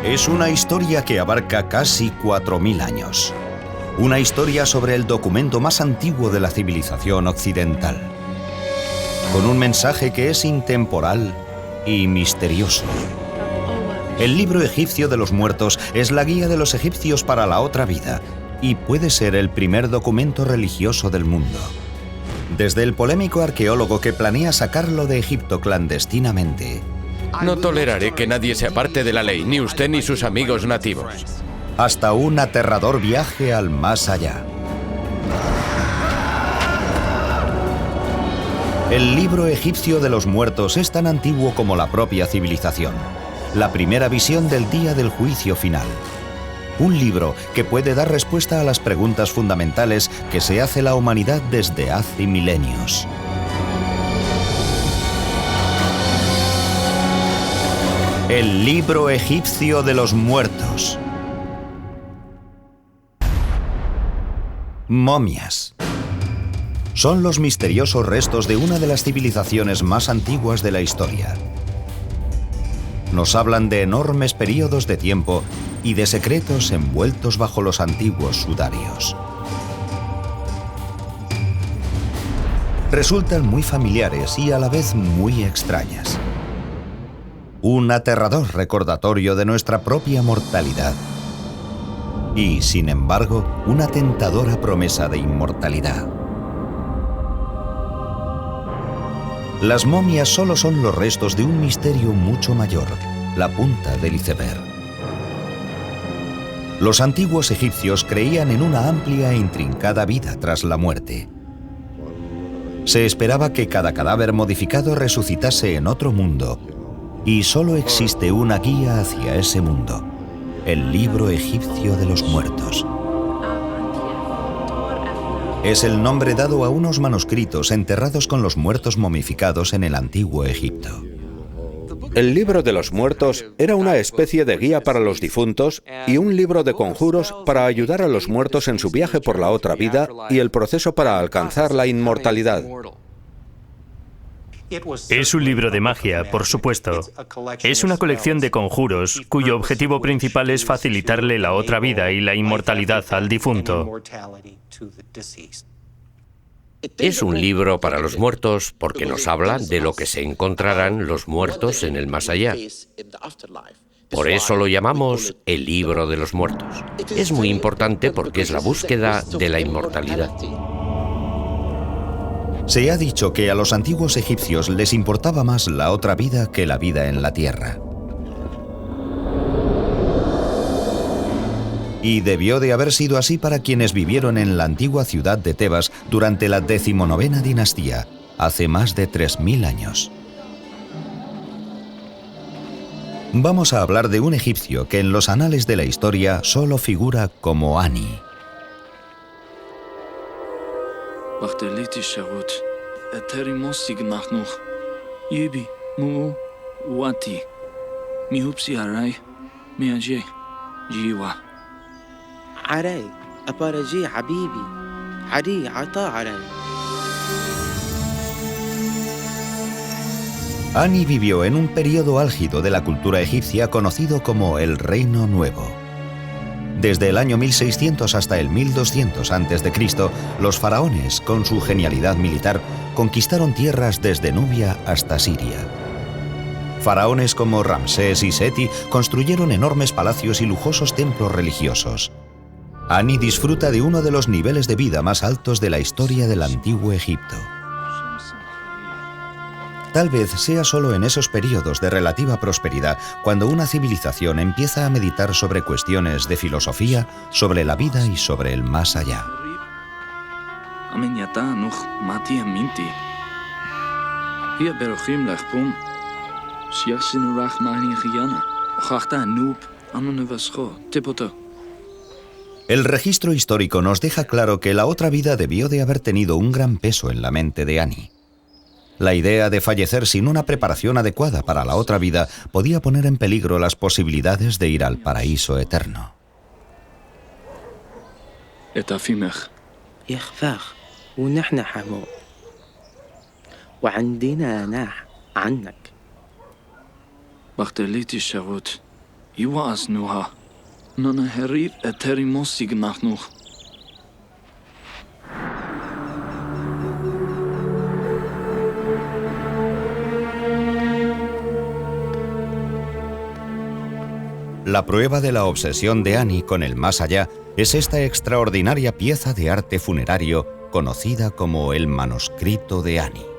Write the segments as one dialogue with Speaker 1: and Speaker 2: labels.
Speaker 1: Es una historia que abarca casi 4000 años. Una historia sobre el documento más antiguo de la civilización occidental. Con un mensaje que es intemporal y misterioso. El libro egipcio de los muertos es la guía de los egipcios para la otra vida y puede ser el primer documento religioso del mundo. Desde el polémico arqueólogo que planea sacarlo de Egipto clandestinamente.
Speaker 2: No toleraré que nadie se aparte de la ley, ni usted ni sus amigos nativos.
Speaker 1: Hasta un aterrador viaje al más allá. El libro egipcio de los muertos es tan antiguo como la propia civilización. La primera visión del día del juicio final. Un libro que puede dar respuesta a las preguntas fundamentales que se hace la humanidad desde hace milenios. El libro egipcio de los muertos. Momias. Son los misteriosos restos de una de las civilizaciones más antiguas de la historia. Nos hablan de enormes periodos de tiempo y de secretos envueltos bajo los antiguos sudarios. Resultan muy familiares y a la vez muy extrañas. Un aterrador recordatorio de nuestra propia mortalidad. Y, sin embargo, una tentadora promesa de inmortalidad. Las momias solo son los restos de un misterio mucho mayor, la punta del iceberg. Los antiguos egipcios creían en una amplia e intrincada vida tras la muerte. Se esperaba que cada cadáver modificado resucitase en otro mundo, y solo existe una guía hacia ese mundo, el libro egipcio de los muertos. Es el nombre dado a unos manuscritos enterrados con los muertos momificados en el antiguo Egipto.
Speaker 3: El libro de los muertos era una especie de guía para los difuntos y un libro de conjuros para ayudar a los muertos en su viaje por la otra vida y el proceso para alcanzar la inmortalidad.
Speaker 4: Es un libro de magia, por supuesto. Es una colección de conjuros cuyo objetivo principal es facilitarle la otra vida y la inmortalidad al difunto.
Speaker 2: Es un libro para los muertos porque nos habla de lo que se encontrarán los muertos en el más allá. Por eso lo llamamos el libro de los muertos. Es muy importante porque es la búsqueda de la inmortalidad.
Speaker 1: Se ha dicho que a los antiguos egipcios les importaba más la otra vida que la vida en la tierra. Y debió de haber sido así para quienes vivieron en la antigua ciudad de Tebas durante la 19ª dinastía, hace más de 3000 años. Vamos a hablar de un egipcio que en los anales de la historia solo figura como Ani. Ani vivió en un periodo álgido de la cultura egipcia conocido como el Reino Nuevo. Desde el año 1600 hasta el 1200 a.C., los faraones, con su genialidad militar, conquistaron tierras desde Nubia hasta Siria. Faraones como Ramsés y Seti construyeron enormes palacios y lujosos templos religiosos. Ani disfruta de uno de los niveles de vida más altos de la historia del antiguo Egipto. Tal vez sea solo en esos periodos de relativa prosperidad cuando una civilización empieza a meditar sobre cuestiones de filosofía, sobre la vida y sobre el más allá. El registro histórico nos deja claro que la otra vida debió de haber tenido un gran peso en la mente de Ani. La idea de fallecer sin una preparación adecuada para la otra vida podía poner en peligro las posibilidades de ir al paraíso eterno. La prueba de la obsesión de Annie con el más allá es esta extraordinaria pieza de arte funerario conocida como el manuscrito de Annie.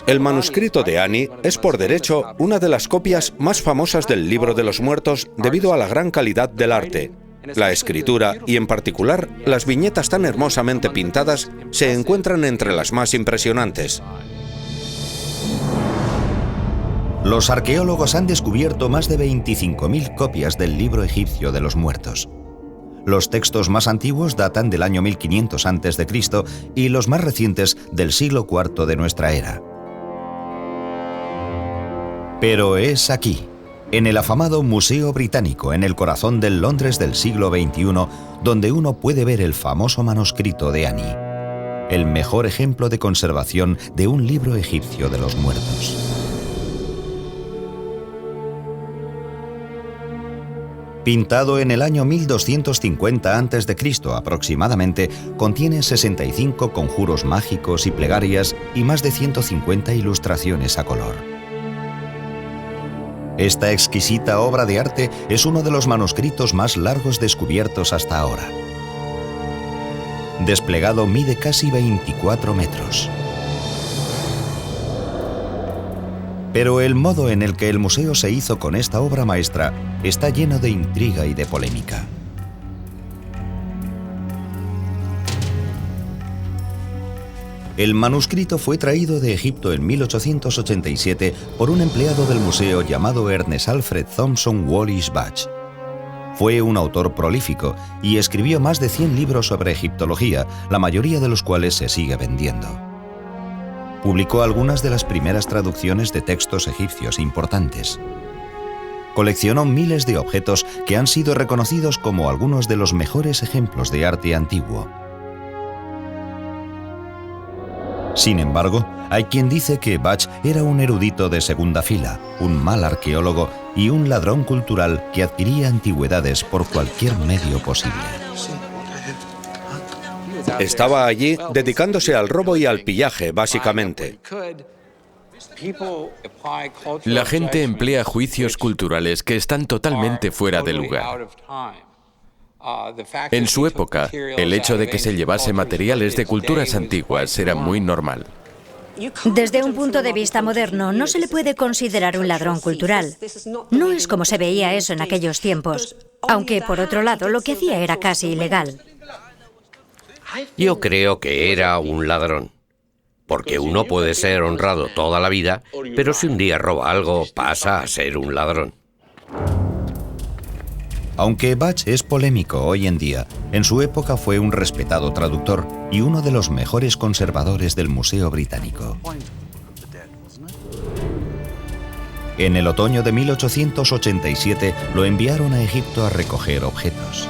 Speaker 3: El manuscrito de Annie es por derecho una de las copias más famosas del Libro de los Muertos debido a la gran calidad del arte. La escritura y en particular las viñetas tan hermosamente pintadas se encuentran entre las más impresionantes.
Speaker 1: Los arqueólogos han descubierto más de 25.000 copias del libro egipcio de los muertos. Los textos más antiguos datan del año 1500 a.C. y los más recientes del siglo IV de nuestra era. Pero es aquí, en el afamado Museo Británico, en el corazón del Londres del siglo XXI, donde uno puede ver el famoso manuscrito de Annie, el mejor ejemplo de conservación de un libro egipcio de los muertos. Pintado en el año 1250 a.C. aproximadamente, contiene 65 conjuros mágicos y plegarias y más de 150 ilustraciones a color. Esta exquisita obra de arte es uno de los manuscritos más largos descubiertos hasta ahora. Desplegado mide casi 24 metros. Pero el modo en el que el museo se hizo con esta obra maestra está lleno de intriga y de polémica. El manuscrito fue traído de Egipto en 1887 por un empleado del museo llamado Ernest Alfred Thompson Wallis Budge. Fue un autor prolífico y escribió más de 100 libros sobre egiptología, la mayoría de los cuales se sigue vendiendo. Publicó algunas de las primeras traducciones de textos egipcios importantes. Coleccionó miles de objetos que han sido reconocidos como algunos de los mejores ejemplos de arte antiguo. Sin embargo, hay quien dice que Budge era un erudito de segunda fila, un mal arqueólogo y un ladrón cultural que adquiría antigüedades por cualquier medio posible.
Speaker 3: Estaba allí dedicándose al robo y al pillaje, básicamente.
Speaker 5: La gente emplea juicios culturales que están totalmente fuera de lugar. En su época, el hecho de que se llevase materiales de culturas antiguas era muy normal.
Speaker 6: Desde un punto de vista moderno, no se le puede considerar un ladrón cultural. No es como se veía eso en aquellos tiempos, aunque, por otro lado, lo que hacía era casi ilegal.
Speaker 2: Yo creo que era un ladrón, porque uno puede ser honrado toda la vida, pero si un día roba algo, pasa a ser un ladrón.
Speaker 1: Aunque Budge es polémico hoy en día, en su época fue un respetado traductor y uno de los mejores conservadores del Museo Británico. En el otoño de 1887 lo enviaron a Egipto a recoger objetos.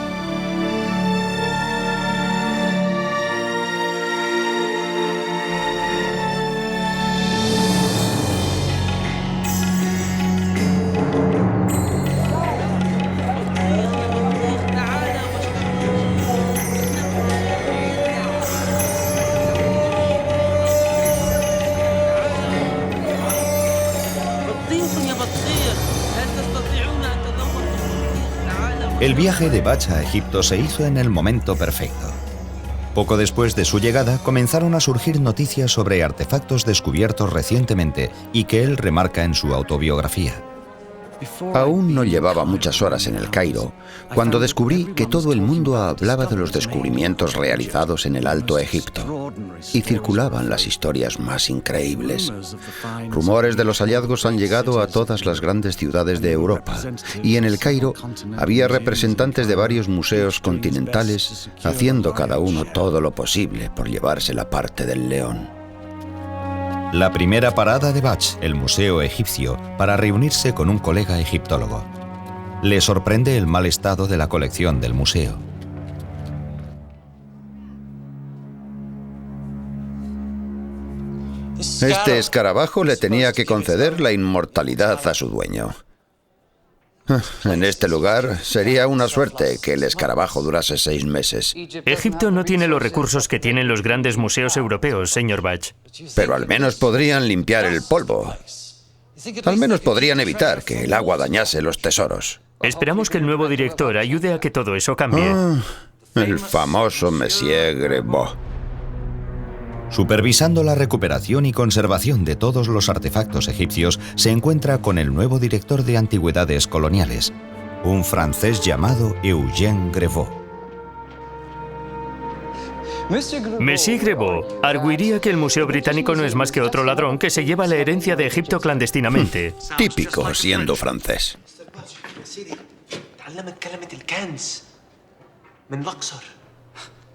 Speaker 1: El viaje de Budge a Egipto se hizo en el momento perfecto. Poco después de su llegada, comenzaron a surgir noticias sobre artefactos descubiertos recientemente y que él remarca en su autobiografía.
Speaker 7: Aún no llevaba muchas horas en el Cairo cuando descubrí que todo el mundo hablaba de los descubrimientos realizados en el Alto Egipto y circulaban las historias más increíbles. Rumores de los hallazgos han llegado a todas las grandes ciudades de Europa y en el Cairo había representantes de varios museos continentales haciendo cada uno todo lo posible por llevarse la parte del león.
Speaker 1: La primera parada de Budge, el Museo Egipcio, para reunirse con un colega egiptólogo. Le sorprende el mal estado de la colección del museo.
Speaker 7: Este escarabajo le tenía que conceder la inmortalidad a su dueño. En este lugar sería una suerte que el escarabajo durase 6 meses.
Speaker 4: Egipto no tiene los recursos que tienen los grandes museos europeos, señor Bach.
Speaker 7: Pero al menos podrían limpiar el polvo. Al menos podrían evitar que el agua dañase los tesoros.
Speaker 4: Esperamos que el nuevo director ayude a que todo eso cambie.
Speaker 7: El famoso Monsieur Grevaux.
Speaker 1: Supervisando la recuperación y conservación de todos los artefactos egipcios, se encuentra con el nuevo director de antigüedades coloniales, un francés llamado Eugène Grevaux.
Speaker 4: Monsieur Grevaux arguiría que el Museo Británico no es más que otro ladrón que se lleva la herencia de Egipto clandestinamente.
Speaker 7: Típico siendo francés.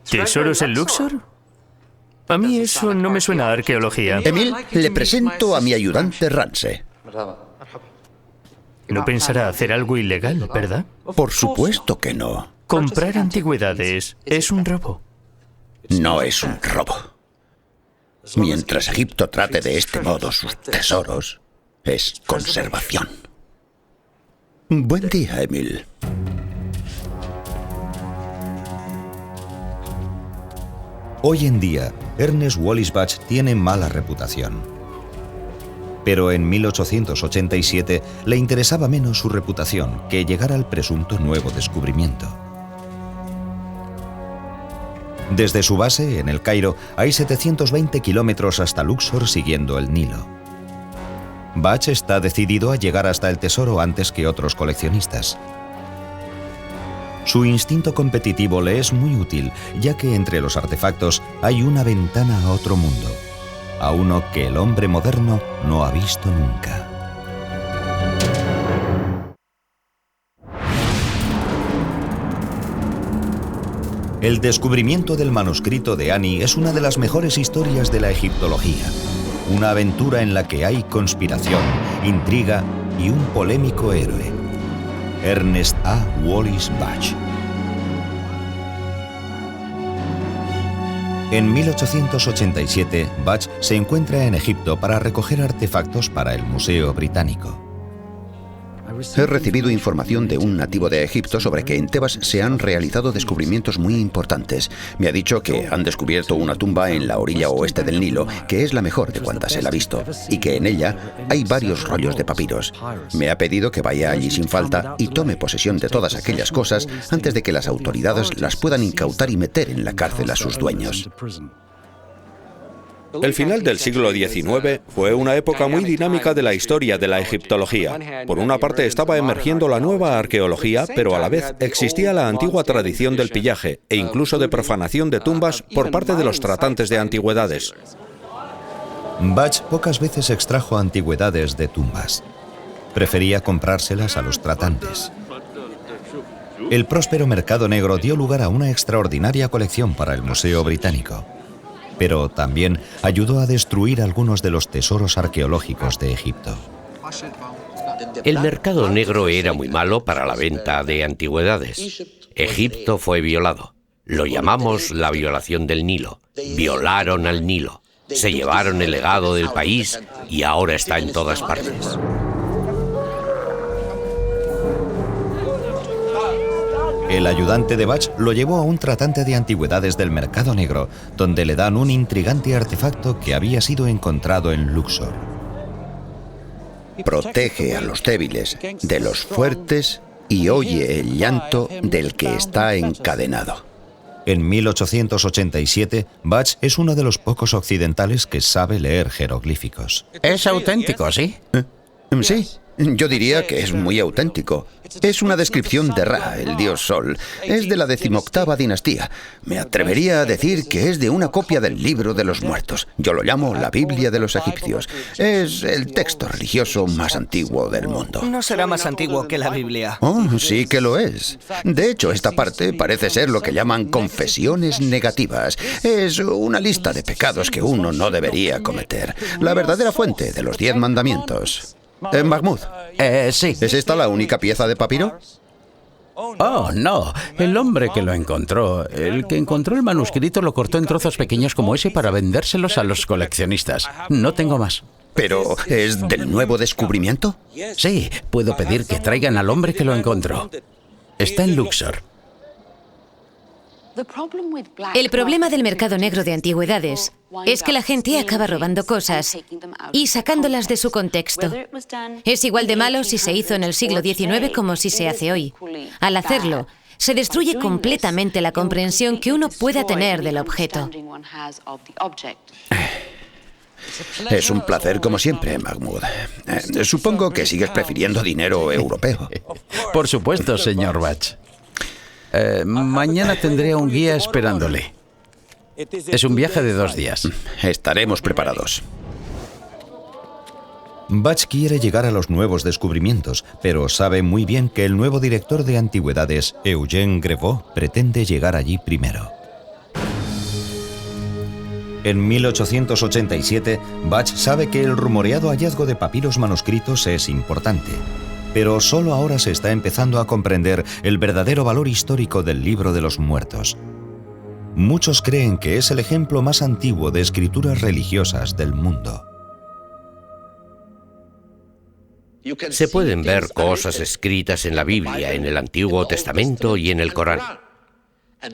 Speaker 4: ¿Tesoros en Luxor? A mí eso no me suena a arqueología.
Speaker 7: Emil, le presento a mi ayudante Rance.
Speaker 4: No pensará hacer algo ilegal, ¿verdad?
Speaker 7: Por supuesto que no.
Speaker 4: Comprar antigüedades es un robo.
Speaker 7: No es un robo. Mientras Egipto trate de este modo sus tesoros, es conservación. Buen día, Emil.
Speaker 1: Hoy en día, Ernest Wallis Bach tiene mala reputación. Pero en 1887 le interesaba menos su reputación que llegar al presunto nuevo descubrimiento. Desde su base, en el Cairo, hay 720 kilómetros hasta Luxor siguiendo el Nilo. Bach está decidido a llegar hasta el tesoro antes que otros coleccionistas. Su instinto competitivo le es muy útil, ya que entre los artefactos hay una ventana a otro mundo, a uno que el hombre moderno no ha visto nunca. El descubrimiento del manuscrito de Ani es una de las mejores historias de la egiptología. Una aventura en la que hay conspiración, intriga y un polémico héroe. Ernest A. Wallis Bach. En 1887, Bach se encuentra en Egipto para recoger artefactos para el Museo Británico.
Speaker 7: He recibido información de un nativo de Egipto sobre que en Tebas se han realizado descubrimientos muy importantes. Me ha dicho que han descubierto una tumba en la orilla oeste del Nilo, que es la mejor de cuantas él ha visto, y que en ella hay varios rollos de papiros. Me ha pedido que vaya allí sin falta y tome posesión de todas aquellas cosas antes de que las autoridades las puedan incautar y meter en la cárcel a sus dueños.
Speaker 3: El final del siglo XIX fue una época muy dinámica de la historia de la egiptología. Por una parte estaba emergiendo la nueva arqueología, pero a la vez existía la antigua tradición del pillaje e incluso de profanación de tumbas por parte de los tratantes de antigüedades.
Speaker 1: Bach pocas veces extrajo antigüedades de tumbas. Prefería comprárselas a los tratantes. El próspero mercado negro dio lugar a una extraordinaria colección para el Museo Británico, pero también ayudó a destruir algunos de los tesoros arqueológicos de Egipto.
Speaker 2: El mercado negro era muy malo para la venta de antigüedades. Egipto fue violado. Lo llamamos la violación del Nilo. Violaron al Nilo. Se llevaron el legado del país y ahora está en todas partes.
Speaker 1: El ayudante de Bach lo llevó a un tratante de antigüedades del mercado negro, donde le dan un intrigante artefacto que había sido encontrado en Luxor.
Speaker 7: Protege a los débiles de los fuertes y oye el llanto del que está encadenado.
Speaker 1: En 1887, Bach es uno de los pocos occidentales que sabe leer jeroglíficos.
Speaker 8: Es auténtico, ¿sí?
Speaker 7: Sí. Yo diría que es muy auténtico. Es una descripción de Ra, el dios Sol. Es de la 18ª dinastía. Me atrevería a decir que es de una copia del Libro de los Muertos. Yo lo llamo la Biblia de los egipcios. Es el texto religioso más antiguo del mundo.
Speaker 8: No será más antiguo que la Biblia.
Speaker 7: Oh, sí que lo es. De hecho, esta parte parece ser lo que llaman confesiones negativas. Es una lista de pecados que uno no debería cometer. La verdadera fuente de los 10 mandamientos. Mahmoud.
Speaker 8: Sí.
Speaker 7: ¿Es esta la única pieza de papiro?
Speaker 8: Oh, no. El hombre que lo encontró, el que encontró el manuscrito, lo cortó en trozos pequeños como ese para vendérselos a los coleccionistas. No tengo más.
Speaker 7: ¿Pero es del nuevo descubrimiento?
Speaker 8: Sí, puedo pedir que traigan al hombre que lo encontró. Está en Luxor.
Speaker 9: El problema del mercado negro de antigüedades es que la gente acaba robando cosas y sacándolas de su contexto. Es igual de malo si se hizo en el siglo XIX como si se hace hoy. Al hacerlo, se destruye completamente la comprensión que uno pueda tener del objeto.
Speaker 7: Es un placer como siempre, Mahmoud. Supongo que sigues prefiriendo dinero europeo.
Speaker 8: Por supuesto, señor Bach. Mañana tendré a un guía esperándole. Es un viaje de 2 días.
Speaker 7: Estaremos preparados.
Speaker 1: Bach quiere llegar a los nuevos descubrimientos, pero sabe muy bien que el nuevo director de antigüedades, Eugène Grevaux, pretende llegar allí primero. En 1887, Bach sabe que el rumoreado hallazgo de papiros manuscritos es importante, pero solo ahora se está empezando a comprender el verdadero valor histórico del Libro de los Muertos. Muchos creen que es el ejemplo más antiguo de escrituras religiosas del mundo.
Speaker 2: Se pueden ver cosas escritas en la Biblia, en el Antiguo Testamento y en el Corán.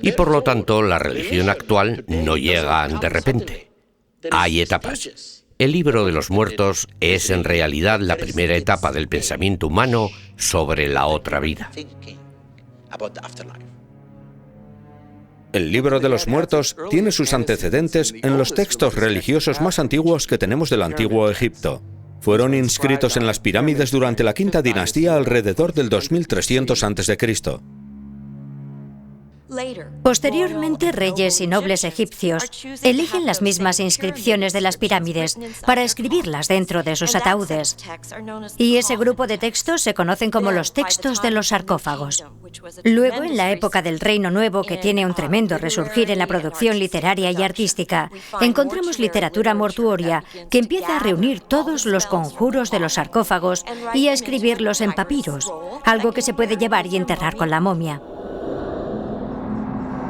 Speaker 2: Y por lo tanto, la religión actual no llega de repente. Hay etapas. El Libro de los Muertos es en realidad la primera etapa del pensamiento humano sobre la otra vida.
Speaker 3: El Libro de los Muertos tiene sus antecedentes en los textos religiosos más antiguos que tenemos del Antiguo Egipto. Fueron inscritos en las pirámides durante la Quinta Dinastía alrededor del 2300 a.C.
Speaker 6: Posteriormente, reyes y nobles egipcios eligen las mismas inscripciones de las pirámides para escribirlas dentro de sus ataúdes. Y ese grupo de textos se conocen como los textos de los sarcófagos. Luego, en la época del Reino Nuevo, que tiene un tremendo resurgir en la producción literaria y artística, encontramos literatura mortuoria que empieza a reunir todos los conjuros de los sarcófagos y a escribirlos en papiros, algo que se puede llevar y enterrar con la momia.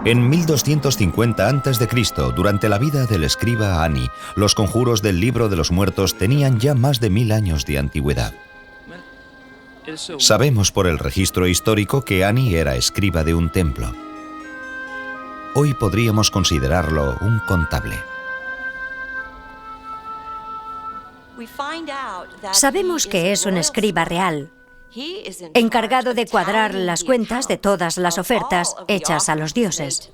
Speaker 1: En 1250 a.C., durante la vida del escriba Ani, los conjuros del Libro de los Muertos tenían ya más de 1000 años de antigüedad. Sabemos por el registro histórico que Ani era escriba de un templo. Hoy podríamos considerarlo un contable.
Speaker 6: Sabemos que es un escriba real, encargado de cuadrar las cuentas de todas las ofertas hechas a los dioses.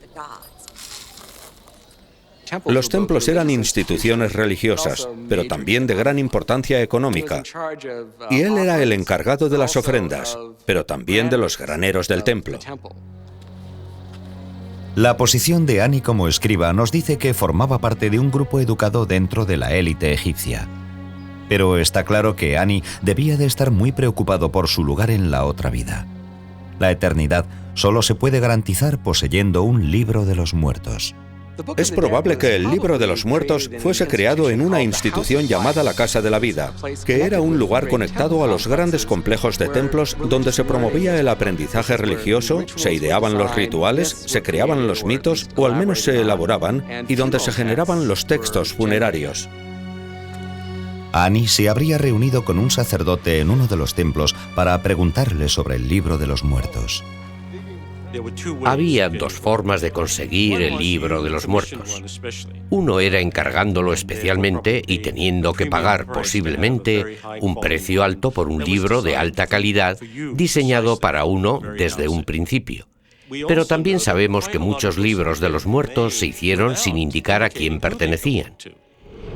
Speaker 3: Los templos eran instituciones religiosas, pero también de gran importancia económica. Y él era el encargado de las ofrendas, pero también de los graneros del templo.
Speaker 1: La posición de Ani como escriba nos dice que formaba parte de un grupo educado dentro de la élite egipcia. Pero está claro que Ani debía de estar muy preocupado por su lugar en la otra vida. La eternidad solo se puede garantizar poseyendo un libro de los muertos.
Speaker 3: Es probable que el Libro de los Muertos fuese creado en una institución llamada la Casa de la Vida, que era un lugar conectado a los grandes complejos de templos donde se promovía el aprendizaje religioso, se ideaban los rituales, se creaban los mitos, o al menos se elaboraban, y donde se generaban los textos funerarios.
Speaker 1: Ani se habría reunido con un sacerdote en uno de los templos para preguntarle sobre el Libro de los Muertos.
Speaker 2: Había 2 formas de conseguir el Libro de los Muertos. Uno era encargándolo especialmente y teniendo que pagar posiblemente un precio alto por un libro de alta calidad diseñado para uno desde un principio. Pero también sabemos que muchos libros de los muertos se hicieron sin indicar a quién pertenecían.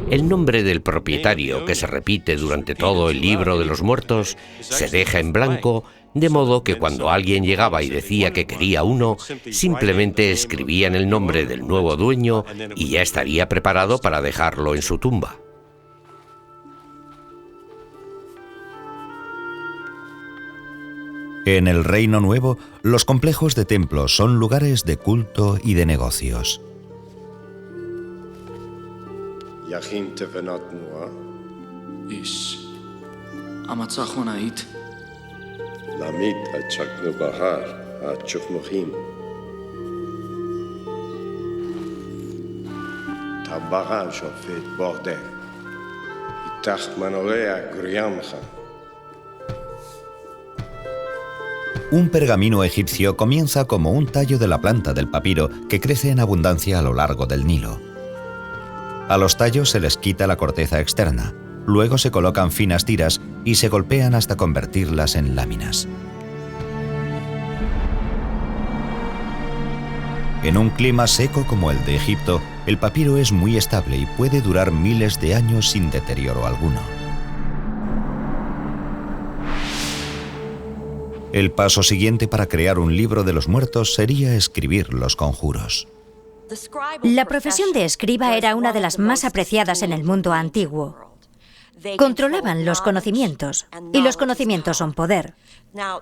Speaker 2: El nombre del propietario, que se repite durante todo el Libro de los Muertos, se deja en blanco, de modo que cuando alguien llegaba y decía que quería uno, simplemente escribían el nombre del nuevo dueño y ya estaría preparado para dejarlo en su tumba.
Speaker 1: En el Reino Nuevo, los complejos de templos son lugares de culto y de negocios.
Speaker 10: יכין תבנת תנועה.
Speaker 11: איש. המצחונאית.
Speaker 10: למית הצ'קנו בהר, הצ'וכמוכים. טברה שופט בורדר. Tachmanorea Guriamcha.
Speaker 1: Un pergamino egipcio comienza como un tallo de la planta del papiro que crece en abundancia a lo largo del Nilo. A los tallos se les quita la corteza externa, luego se colocan finas tiras y se golpean hasta convertirlas en láminas. En un clima seco como el de Egipto, el papiro es muy estable y puede durar miles de años sin deterioro alguno. El paso siguiente para crear un libro de los muertos sería escribir los conjuros.
Speaker 6: La profesión de escriba era una de las más apreciadas en el mundo antiguo. Controlaban los conocimientos, y los conocimientos son poder.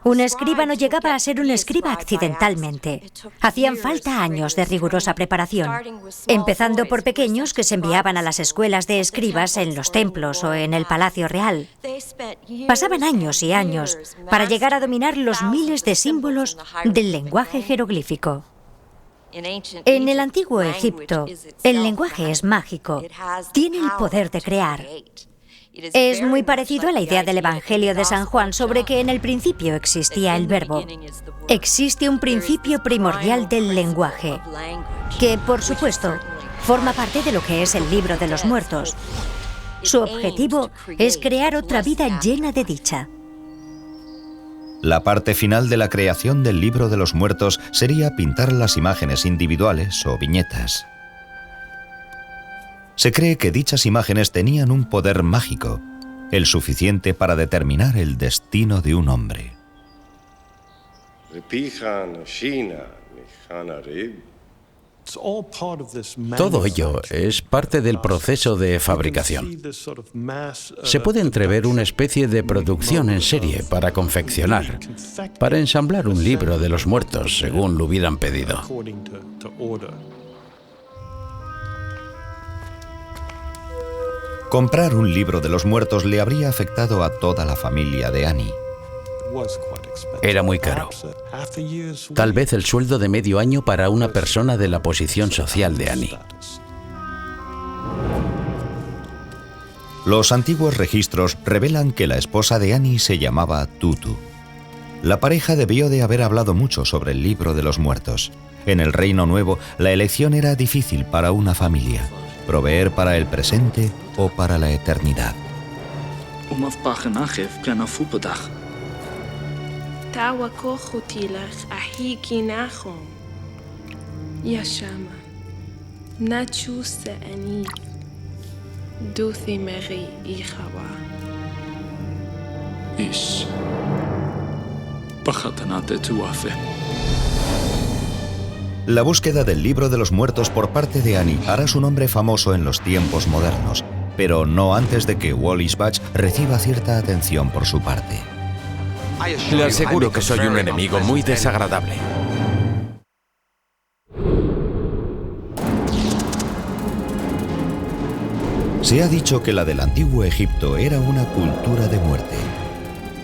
Speaker 6: Un escriba no llegaba a ser un escriba accidentalmente. Hacían falta años de rigurosa preparación, empezando por pequeños que se enviaban a las escuelas de escribas en los templos o en el Palacio Real. Pasaban años y años para llegar a dominar los miles de símbolos del lenguaje jeroglífico. En el antiguo Egipto, el lenguaje es mágico, tiene el poder de crear. Es muy parecido a la idea del Evangelio de San Juan sobre que en el principio existía el verbo. Existe un principio primordial del lenguaje, que, por supuesto, forma parte de lo que es el libro de los muertos. Su objetivo es crear otra vida llena de dicha.
Speaker 1: La parte final de la creación del libro de los muertos sería pintar las imágenes individuales o viñetas. Se cree que dichas imágenes tenían un poder mágico, el suficiente para determinar el destino de un hombre.
Speaker 8: Todo ello es parte del proceso de fabricación. Se puede entrever una especie de producción en serie para confeccionar, para ensamblar un libro de los muertos según lo hubieran pedido.
Speaker 1: Comprar un libro de los muertos le habría afectado a toda la familia de Annie.
Speaker 8: Era muy caro. Tal vez el sueldo de medio año para una persona de la posición social de Annie.
Speaker 1: Los antiguos registros revelan que la esposa de Annie se llamaba Tutu. La pareja debió de haber hablado mucho sobre el libro de los muertos. En el Reino Nuevo, la elección era difícil para una familia: proveer para el presente o para la eternidad. La búsqueda del libro de los muertos por parte de Annie hará su nombre famoso en los tiempos modernos, pero no antes de que Wallis Budge reciba cierta atención por su parte.
Speaker 5: Le aseguro que soy un enemigo muy desagradable.
Speaker 1: Se ha dicho que la del antiguo Egipto era una cultura de muerte.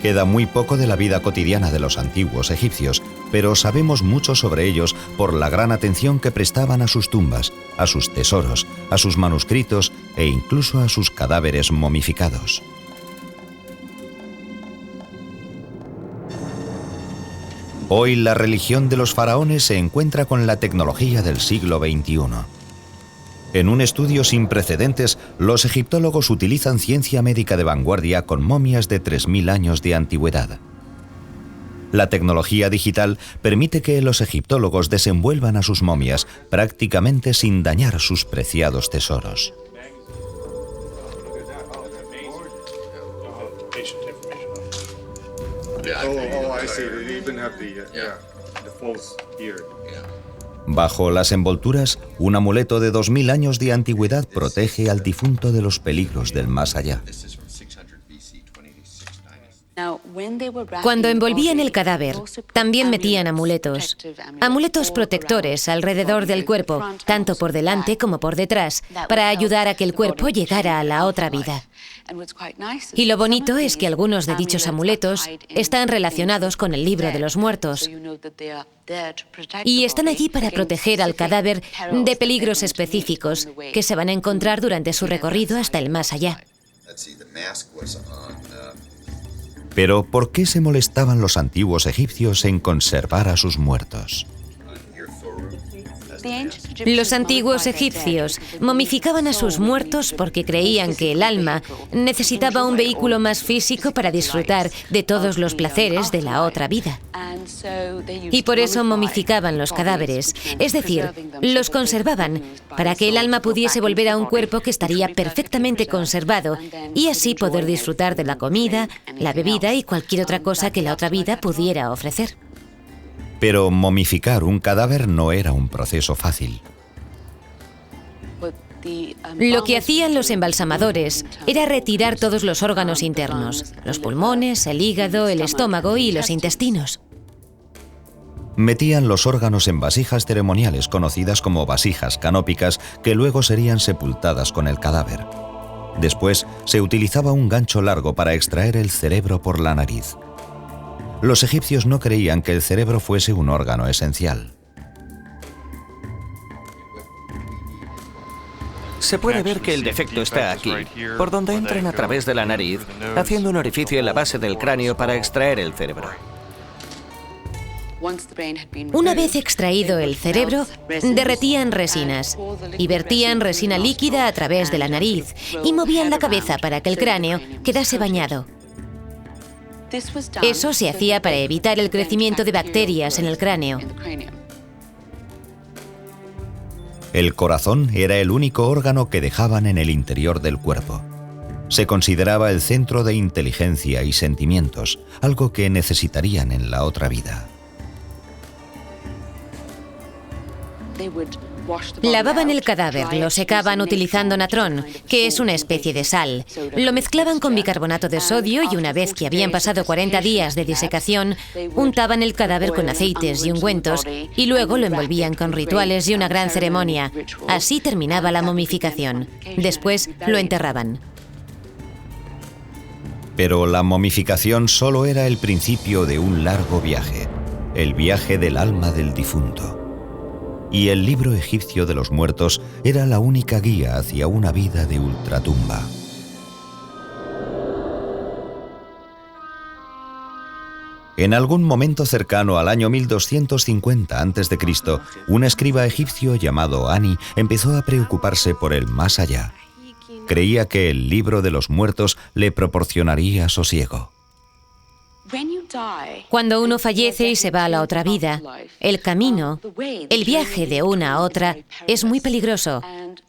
Speaker 1: Queda muy poco de la vida cotidiana de los antiguos egipcios, pero sabemos mucho sobre ellos por la gran atención que prestaban a sus tumbas, a sus tesoros, a sus manuscritos e incluso a sus cadáveres momificados. Hoy la religión de los faraones se encuentra con la tecnología del siglo XXI. En un estudio sin precedentes, los egiptólogos utilizan ciencia médica de vanguardia con momias de 3000 años de antigüedad. La tecnología digital permite que los egiptólogos desenvuelvan a sus momias prácticamente sin dañar sus preciados tesoros. Bajo las envolturas, un amuleto de 2000 años de antigüedad protege al difunto de los peligros del más allá.
Speaker 9: Cuando envolvían el cadáver, también metían amuletos. Amuletos protectores alrededor del cuerpo, tanto por delante como por detrás, para ayudar a que el cuerpo llegara a la otra vida. Y lo bonito es que algunos de dichos amuletos están relacionados con el libro de los muertos. Y están allí para proteger al cadáver de peligros específicos que se van a encontrar durante su recorrido hasta el más allá.
Speaker 1: Pero ¿por qué se molestaban los antiguos egipcios en conservar a sus muertos?
Speaker 9: Los antiguos egipcios momificaban a sus muertos porque creían que el alma necesitaba un vehículo más físico para disfrutar de todos los placeres de la otra vida. Y por eso momificaban los cadáveres, es decir, los conservaban para que el alma pudiese volver a un cuerpo que estaría perfectamente conservado y así poder disfrutar de la comida, la bebida y cualquier otra cosa que la otra vida pudiera ofrecer.
Speaker 1: Pero momificar un cadáver no era un proceso fácil.
Speaker 9: Lo que hacían los embalsamadores era retirar todos los órganos internos, los pulmones, el hígado, el estómago y los intestinos.
Speaker 1: Metían los órganos en vasijas ceremoniales conocidas como vasijas canópicas que luego serían sepultadas con el cadáver. Después se utilizaba un gancho largo para extraer el cerebro por la nariz. Los egipcios no creían que el cerebro fuese un órgano esencial.
Speaker 12: Se puede ver que el defecto está aquí, por donde entran a través de la nariz, haciendo un orificio en la base del cráneo para extraer el cerebro.
Speaker 9: Una vez extraído el cerebro, derretían resinas y vertían resina líquida a través de la nariz y movían la cabeza para que el cráneo quedase bañado. Eso se hacía para evitar el crecimiento de bacterias en el cráneo.
Speaker 1: El corazón era el único órgano que dejaban en el interior del cuerpo. Se consideraba el centro de inteligencia y sentimientos, algo que necesitarían en la otra vida.
Speaker 9: Lavaban el cadáver, lo secaban utilizando natrón, que es una especie de sal. Lo mezclaban con bicarbonato de sodio y una vez que habían pasado 40 días de disecación, untaban el cadáver con aceites y ungüentos y luego lo envolvían con rituales y una gran ceremonia. Así terminaba la momificación. Después lo enterraban.
Speaker 1: Pero la momificación solo era el principio de un largo viaje, el viaje del alma del difunto. Y el libro egipcio de los muertos era la única guía hacia una vida de ultratumba. En algún momento cercano al año 1250 a.C., un escriba egipcio llamado Ani empezó a preocuparse por el más allá. Creía que el libro de los muertos le proporcionaría sosiego.
Speaker 9: Cuando uno fallece y se va a la otra vida, el camino, el viaje de una a otra, es muy peligroso.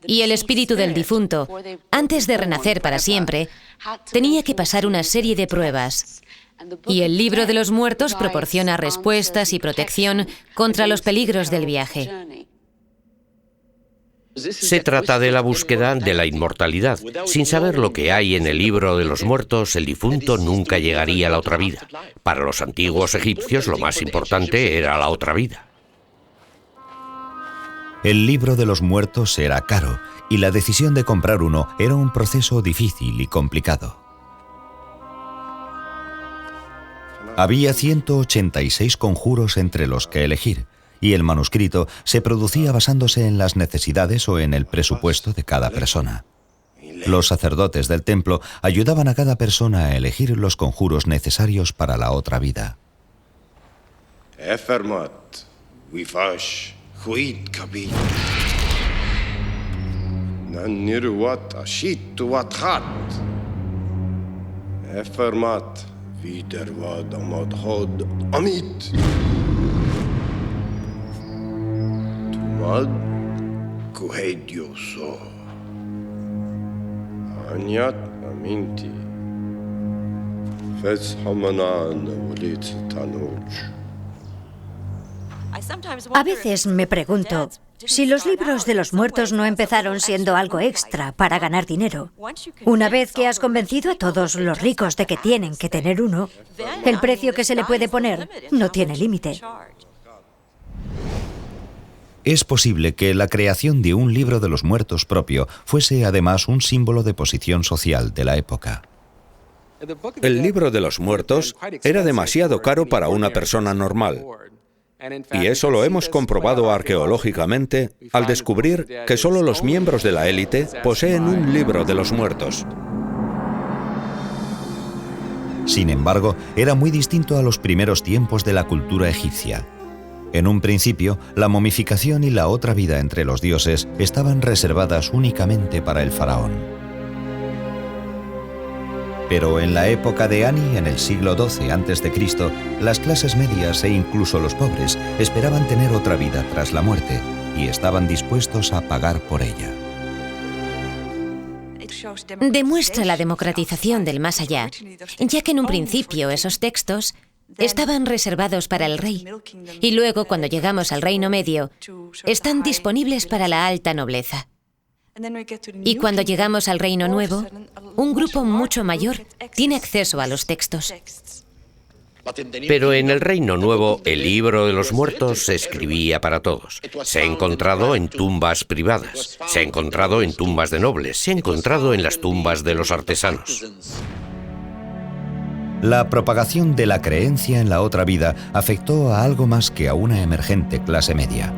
Speaker 9: Y el espíritu del difunto, antes de renacer para siempre, tenía que pasar una serie de pruebas. Y el libro de los muertos proporciona respuestas y protección contra los peligros del viaje.
Speaker 2: Se trata de la búsqueda de la inmortalidad. Sin saber lo que hay en el libro de los muertos, el difunto nunca llegaría a la otra vida. Para los antiguos egipcios, lo más importante era la otra vida.
Speaker 1: El libro de los muertos era caro y la decisión de comprar uno era un proceso difícil y complicado. Había 186 conjuros entre los que elegir, y el manuscrito se producía basándose en las necesidades o en el presupuesto de cada persona. Los sacerdotes del templo ayudaban a cada persona a elegir los conjuros necesarios para la otra vida.
Speaker 6: A veces me pregunto si los libros de los muertos no empezaron siendo algo extra para ganar dinero. Una vez que has convencido a todos los ricos de que tienen que tener uno, el precio que se le puede poner no tiene límite.
Speaker 1: Es posible que la creación de un libro de los muertos propio fuese además un símbolo de posición social de la época.
Speaker 3: El libro de los muertos era demasiado caro para una persona normal. Y eso lo hemos comprobado arqueológicamente al descubrir que solo los miembros de la élite poseen un libro de los muertos.
Speaker 1: Sin embargo, era muy distinto a los primeros tiempos de la cultura egipcia. En un principio, la momificación y la otra vida entre los dioses estaban reservadas únicamente para el faraón. Pero en la época de Ani, en el siglo XII a.C., las clases medias e incluso los pobres esperaban tener otra vida tras la muerte y estaban dispuestos a pagar por ella.
Speaker 9: Demuestra la democratización del más allá, ya que en un principio esos textos estaban reservados para el rey, y luego, cuando llegamos al Reino Medio, están disponibles para la alta nobleza. Y cuando llegamos al Reino Nuevo, un grupo mucho mayor tiene acceso a los textos.
Speaker 2: Pero en el Reino Nuevo, el libro de los muertos se escribía para todos. Se ha encontrado en tumbas privadas, se ha encontrado en tumbas de nobles, se ha encontrado en las tumbas de los artesanos.
Speaker 1: La propagación de la creencia en la otra vida afectó a algo más que a una emergente clase media.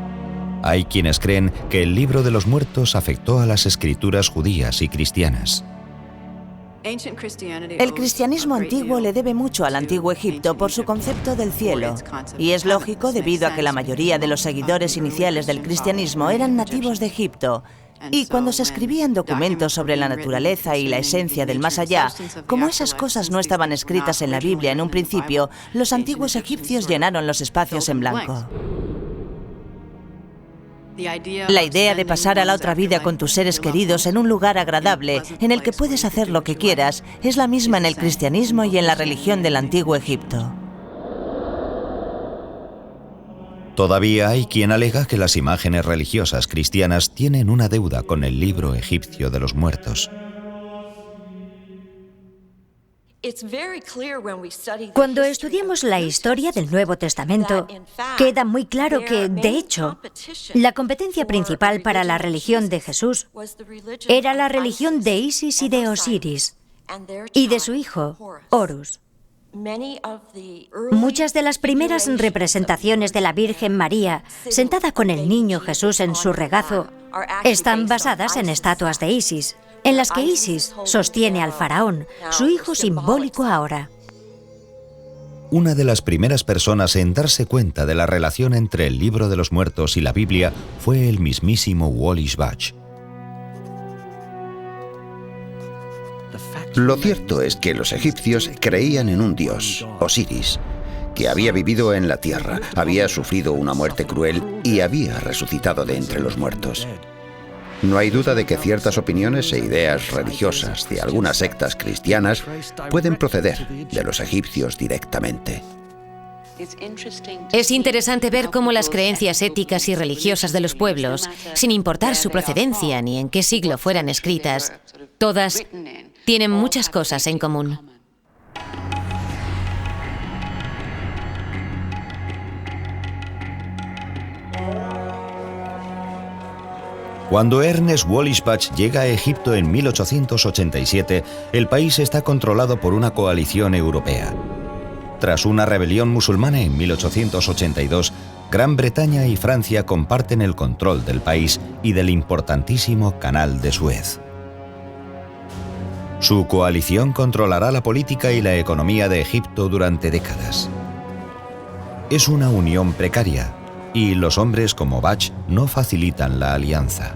Speaker 1: Hay quienes creen que el libro de los muertos afectó a las escrituras judías y cristianas.
Speaker 13: El cristianismo antiguo le debe mucho al antiguo Egipto por su concepto del cielo, y es lógico debido a que la mayoría de los seguidores iniciales del cristianismo eran nativos de Egipto. Y cuando se escribían documentos sobre la naturaleza y la esencia del más allá, como esas cosas no estaban escritas en la Biblia en un principio, los antiguos egipcios llenaron los espacios en blanco. La idea de pasar a la otra vida con tus seres queridos en un lugar agradable, en el que puedes hacer lo que quieras, es la misma en el cristianismo y en la religión del antiguo Egipto.
Speaker 1: Todavía hay quien alega que las imágenes religiosas cristianas tienen una deuda con el libro egipcio de los muertos.
Speaker 6: Cuando estudiamos la historia del Nuevo Testamento, queda muy claro que, de hecho, la competencia principal para la religión de Jesús era la religión de Isis y de Osiris, y de su hijo, Horus. Muchas de las primeras representaciones de la Virgen María, sentada con el niño Jesús en su regazo, están basadas en estatuas de Isis, en las que Isis sostiene al faraón, su hijo simbólico ahora.
Speaker 1: Una de las primeras personas en darse cuenta de la relación entre el libro de los muertos y la Biblia fue el mismísimo Wallis Budge.
Speaker 7: Lo cierto es que los egipcios creían en un dios, Osiris, que había vivido en la tierra, había sufrido una muerte cruel y había resucitado de entre los muertos. No hay duda de que ciertas opiniones e ideas religiosas de algunas sectas cristianas pueden proceder de los egipcios directamente.
Speaker 9: Es interesante ver cómo las creencias éticas y religiosas de los pueblos, sin importar su procedencia ni en qué siglo fueran escritas, todas tienen muchas cosas en común.
Speaker 1: Cuando Ernest Wallis Budge llega a Egipto en 1887, el país está controlado por una coalición europea. Tras una rebelión musulmana en 1882, Gran Bretaña y Francia comparten el control del país y del importantísimo Canal de Suez. Su coalición controlará la política y la economía de Egipto durante décadas. Es una unión precaria, y los hombres como Budge no facilitan la alianza.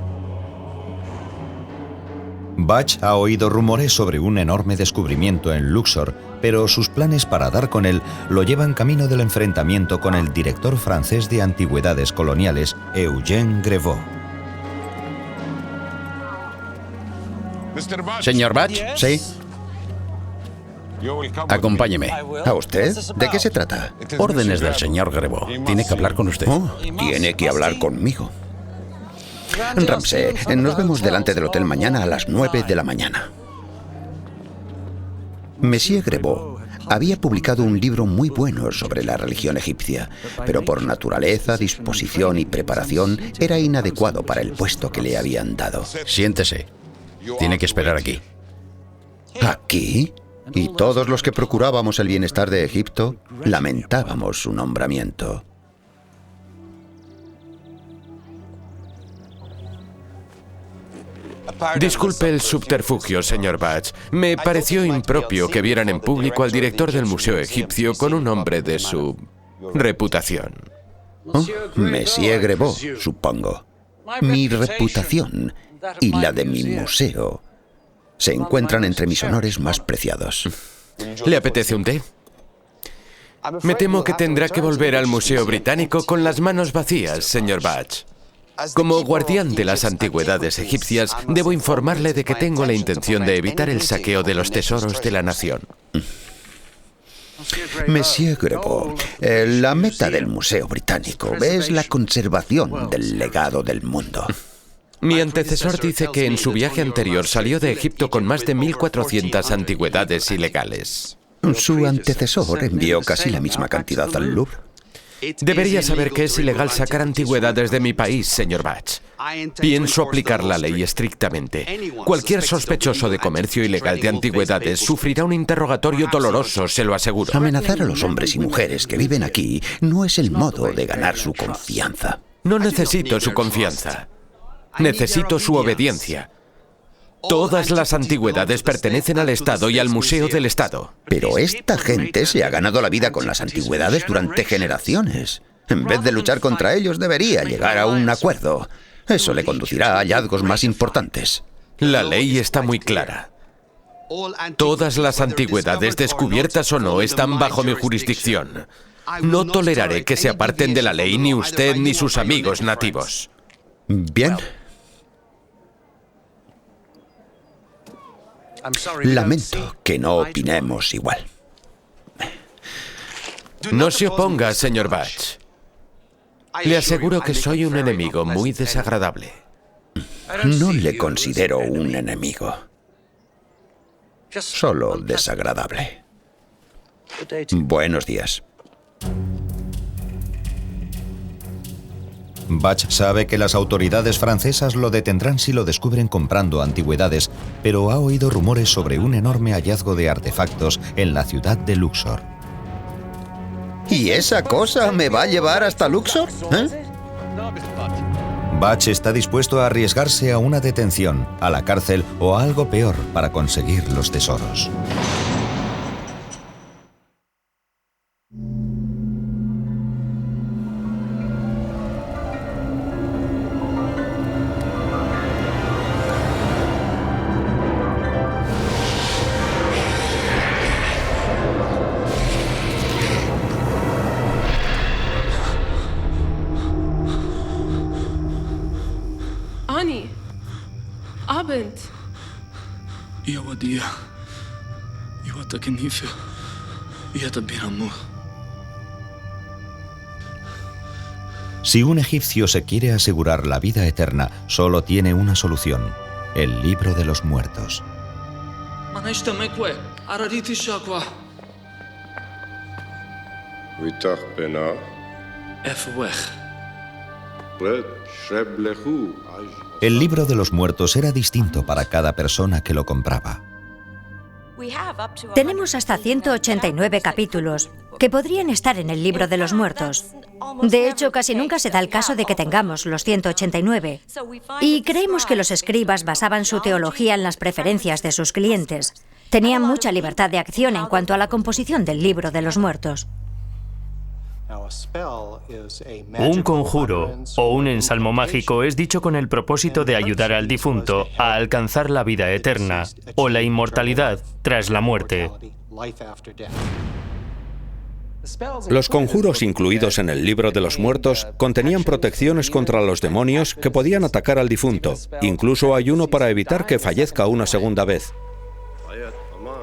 Speaker 1: Budge ha oído rumores sobre un enorme descubrimiento en Luxor, pero sus planes para dar con él lo llevan camino del enfrentamiento con el director francés de antigüedades coloniales, Eugène Grevaux.
Speaker 8: Señor Budge,
Speaker 7: ¿Sí?
Speaker 8: acompáñeme.
Speaker 7: ¿A usted? ¿De qué se trata?
Speaker 8: Órdenes del señor Grevaux. Tiene que hablar con usted.
Speaker 7: Oh, tiene que hablar conmigo. Ramsey, nos vemos delante del hotel mañana a las 9 de la mañana. Monsieur Grevaux había publicado un libro muy bueno sobre la religión egipcia, pero por naturaleza, disposición y preparación era inadecuado para el puesto que le habían dado.
Speaker 8: Siéntese. Tiene que esperar aquí.
Speaker 7: ¿Aquí? Y todos los que procurábamos el bienestar de Egipto lamentábamos su nombramiento.
Speaker 5: Disculpe el subterfugio, señor Bach. Me pareció impropio que vieran en público al director del Museo Egipcio con un hombre de su reputación.
Speaker 7: Oh, Monsieur Grebot, supongo. Mi reputación y la de mi museo se encuentran entre mis honores más preciados.
Speaker 5: ¿Le apetece un té? Me temo que tendrá que volver al Museo Británico con las manos vacías, señor Bach. Como guardián de las antigüedades egipcias, debo informarle de que tengo la intención de evitar el saqueo de los tesoros de la nación.
Speaker 7: Monsieur Grebot, la meta del Museo Británico es la conservación del legado del mundo.
Speaker 5: Mi antecesor dice que en su viaje anterior salió de Egipto con más de 1.400 antigüedades ilegales.
Speaker 7: Su antecesor envió casi la misma cantidad al Louvre.
Speaker 5: Debería saber que es ilegal sacar antigüedades de mi país, señor Bach. Pienso aplicar la ley estrictamente. Cualquier sospechoso de comercio ilegal de antigüedades sufrirá un interrogatorio doloroso, se lo aseguro.
Speaker 7: Amenazar a los hombres y mujeres que viven aquí no es el modo de ganar su confianza.
Speaker 5: No necesito su confianza. Necesito su obediencia. Todas las antigüedades pertenecen al Estado y al Museo del Estado.
Speaker 7: Pero esta gente se ha ganado la vida con las antigüedades durante generaciones. En vez de luchar contra ellos, debería llegar a un acuerdo. Eso le conducirá a hallazgos más importantes.
Speaker 5: La ley está muy clara. Todas las antigüedades, descubiertas o no, están bajo mi jurisdicción. No toleraré que se aparten de la ley ni usted ni sus amigos nativos.
Speaker 7: Bien. Lamento que no opinemos igual.
Speaker 5: No se oponga, señor Bach. Le aseguro que soy un enemigo muy desagradable.
Speaker 7: No le considero un enemigo. Solo desagradable. Buenos días.
Speaker 1: Bach sabe que las autoridades francesas lo detendrán si lo descubren comprando antigüedades, pero ha oído rumores sobre un enorme hallazgo de artefactos en la ciudad de Luxor.
Speaker 7: ¿Y esa cosa me va a llevar hasta Luxor?
Speaker 1: Bach está dispuesto a arriesgarse a una detención, a la cárcel o a algo peor para conseguir los tesoros. Si un egipcio se quiere asegurar la vida eterna, solo tiene una solución: el libro de los muertos. El libro de los muertos era distinto para cada persona que lo compraba.
Speaker 6: Tenemos hasta 189 capítulos que podrían estar en el libro de los muertos. De hecho, casi nunca se da el caso de que tengamos los 189. Y creemos que los escribas basaban su teología en las preferencias de sus clientes. Tenían mucha libertad de acción en cuanto a la composición del libro de los muertos.
Speaker 4: Un conjuro o un ensalmo mágico es dicho con el propósito de ayudar al difunto a alcanzar la vida eterna o la inmortalidad tras la muerte.
Speaker 3: Los conjuros incluidos en el libro de los muertos contenían protecciones contra los demonios que podían atacar al difunto. Incluso hay uno para evitar que fallezca una segunda vez.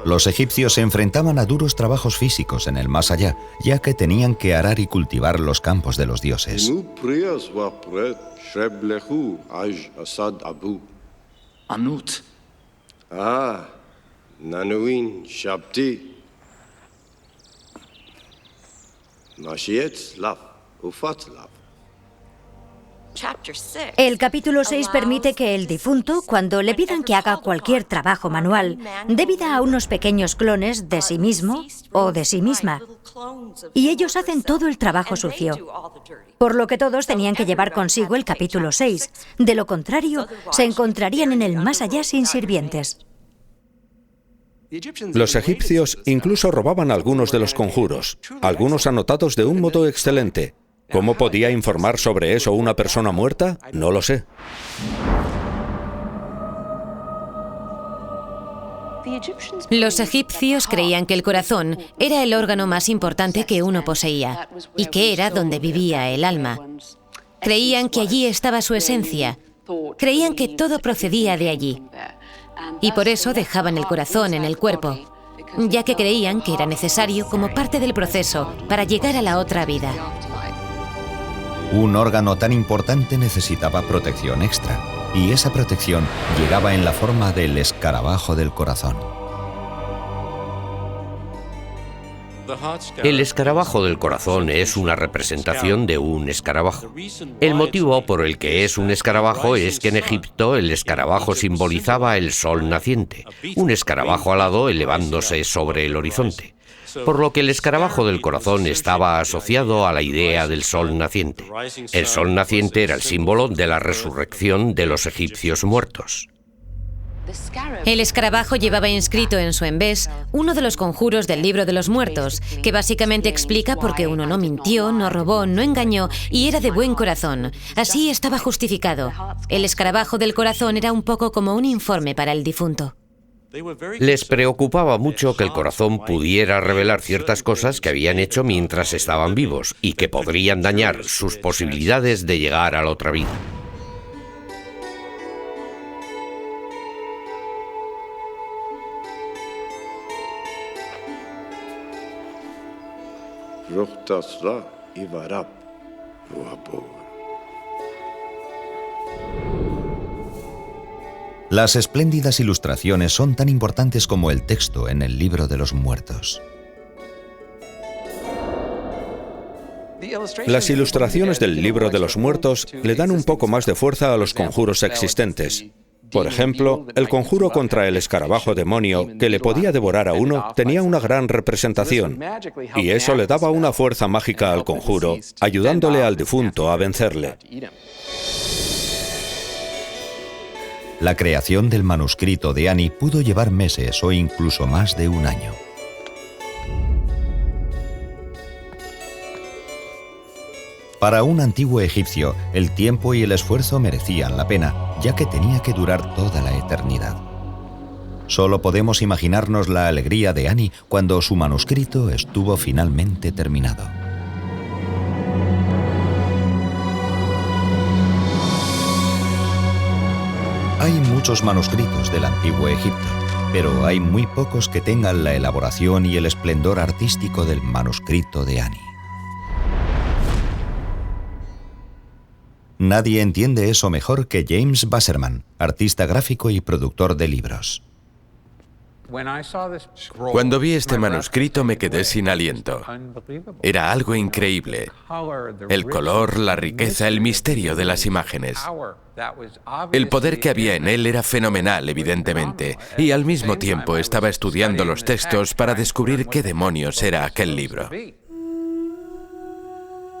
Speaker 1: Los egipcios se enfrentaban a duros trabajos físicos en el más allá, ya que tenían que arar y cultivar los campos de los dioses.
Speaker 6: El capítulo 6 permite que el difunto, cuando le pidan que haga cualquier trabajo manual, dé vida a unos pequeños clones de sí mismo o de sí misma. Y ellos hacen todo el trabajo sucio. Por lo que todos tenían que llevar consigo el capítulo 6. De lo contrario, se encontrarían en el más allá sin sirvientes.
Speaker 3: Los egipcios incluso robaban algunos de los conjuros, algunos anotados de un modo excelente. ¿Cómo podía informar sobre eso una persona muerta? No lo sé.
Speaker 9: Los egipcios creían que el corazón era el órgano más importante que uno poseía y que era donde vivía el alma. Creían que allí estaba su esencia. Creían que todo procedía de allí. Y por eso dejaban el corazón en el cuerpo, ya que creían que era necesario como parte del proceso para llegar a la otra vida.
Speaker 1: Un órgano tan importante necesitaba protección extra, y esa protección llegaba en la forma del escarabajo del corazón.
Speaker 2: El escarabajo del corazón es una representación de un escarabajo. El motivo por el que es un escarabajo es que en Egipto el escarabajo simbolizaba el sol naciente, un escarabajo alado elevándose sobre el horizonte, por lo que el escarabajo del corazón estaba asociado a la idea del sol naciente. El sol naciente era el símbolo de la resurrección de los egipcios muertos.
Speaker 9: El escarabajo llevaba inscrito en su embés uno de los conjuros del libro de los muertos, que básicamente explica por qué uno no mintió, no robó, no engañó y era de buen corazón. Así estaba justificado. El escarabajo del corazón era un poco como un informe para el difunto.
Speaker 2: Les preocupaba mucho que el corazón pudiera revelar ciertas cosas que habían hecho mientras estaban vivos y que podrían dañar sus posibilidades de llegar a la otra vida.
Speaker 1: Las espléndidas ilustraciones son tan importantes como el texto en el libro de los muertos.
Speaker 3: Las ilustraciones del libro de los muertos le dan un poco más de fuerza a los conjuros existentes. Por ejemplo, el conjuro contra el escarabajo demonio que le podía devorar a uno tenía una gran representación, y eso le daba una fuerza mágica al conjuro, ayudándole al difunto a vencerle.
Speaker 1: La creación del manuscrito de Ani pudo llevar meses o incluso más de un año. Para un antiguo egipcio, el tiempo y el esfuerzo merecían la pena, ya que tenía que durar toda la eternidad. Solo podemos imaginarnos la alegría de Ani cuando su manuscrito estuvo finalmente terminado. Hay muchos manuscritos del antiguo Egipto, pero hay muy pocos que tengan la elaboración y el esplendor artístico del manuscrito de Ani. Nadie entiende eso mejor que James Wasserman, artista gráfico y productor de libros.
Speaker 5: Cuando vi este manuscrito me quedé sin aliento. Era algo increíble. El color, la riqueza, el misterio de las imágenes. El poder que había en él era fenomenal, evidentemente, y al mismo tiempo estaba estudiando los textos para descubrir qué demonios era aquel libro.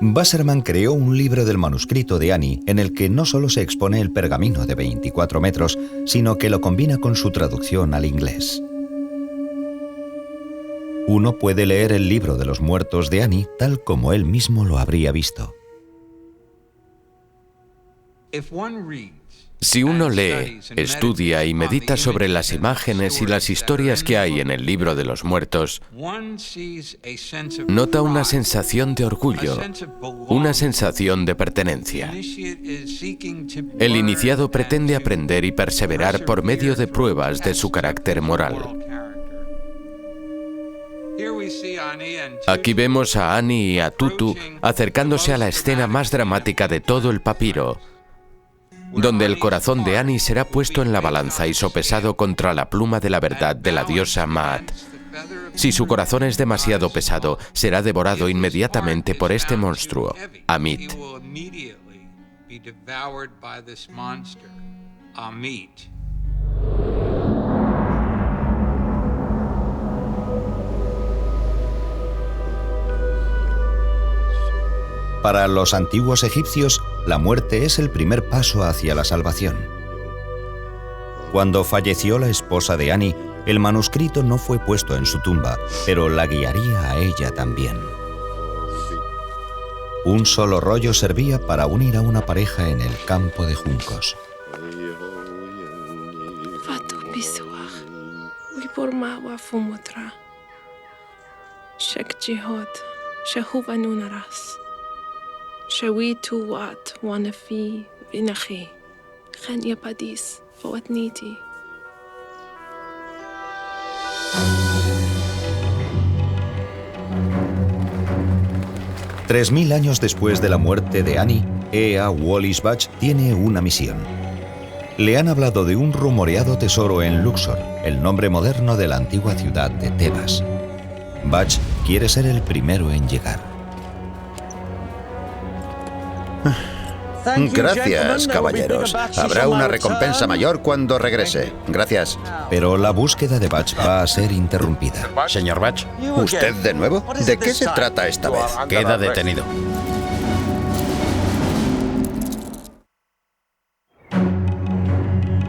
Speaker 1: Wasserman creó un libro del manuscrito de Ani en el que no solo se expone el pergamino de 24 metros, sino que lo combina con su traducción al inglés. Uno puede leer el libro de los muertos de Ani tal como él mismo lo habría visto.
Speaker 5: Si uno lee, estudia y medita sobre las imágenes y las historias que hay en el libro de los muertos, nota una sensación de orgullo, una sensación de pertenencia. El iniciado pretende aprender y perseverar por medio de pruebas de su carácter moral. Aquí vemos a Ani y a Tutu acercándose a la escena más dramática de todo el papiro, donde el corazón de Ani será puesto en la balanza y sopesado contra la pluma de la verdad de la diosa Maat. Si su corazón es demasiado pesado, será devorado inmediatamente por este monstruo, Amit.
Speaker 14: be devoured by this monster, Amit.
Speaker 1: Para los antiguos egipcios, la muerte es el primer paso hacia la salvación. Cuando falleció la esposa de Ani, el manuscrito no fue puesto en su tumba, pero la guiaría a ella también. Un solo rollo servía para unir a una pareja en el campo de juncos. Tres 3000 años después de la muerte de Ani, Ea Wallis-Budge tiene una misión. Le han hablado de un rumoreado tesoro en Luxor, el nombre moderno de la antigua ciudad de Tebas. Budge quiere ser el primero en llegar.
Speaker 7: Gracias, caballeros. Habrá una recompensa mayor cuando regrese. Gracias.
Speaker 1: Pero la búsqueda de Budge va a ser interrumpida.
Speaker 8: Señor Budge.
Speaker 7: ¿Usted de nuevo? ¿De qué se trata esta vez?
Speaker 8: Queda detenido.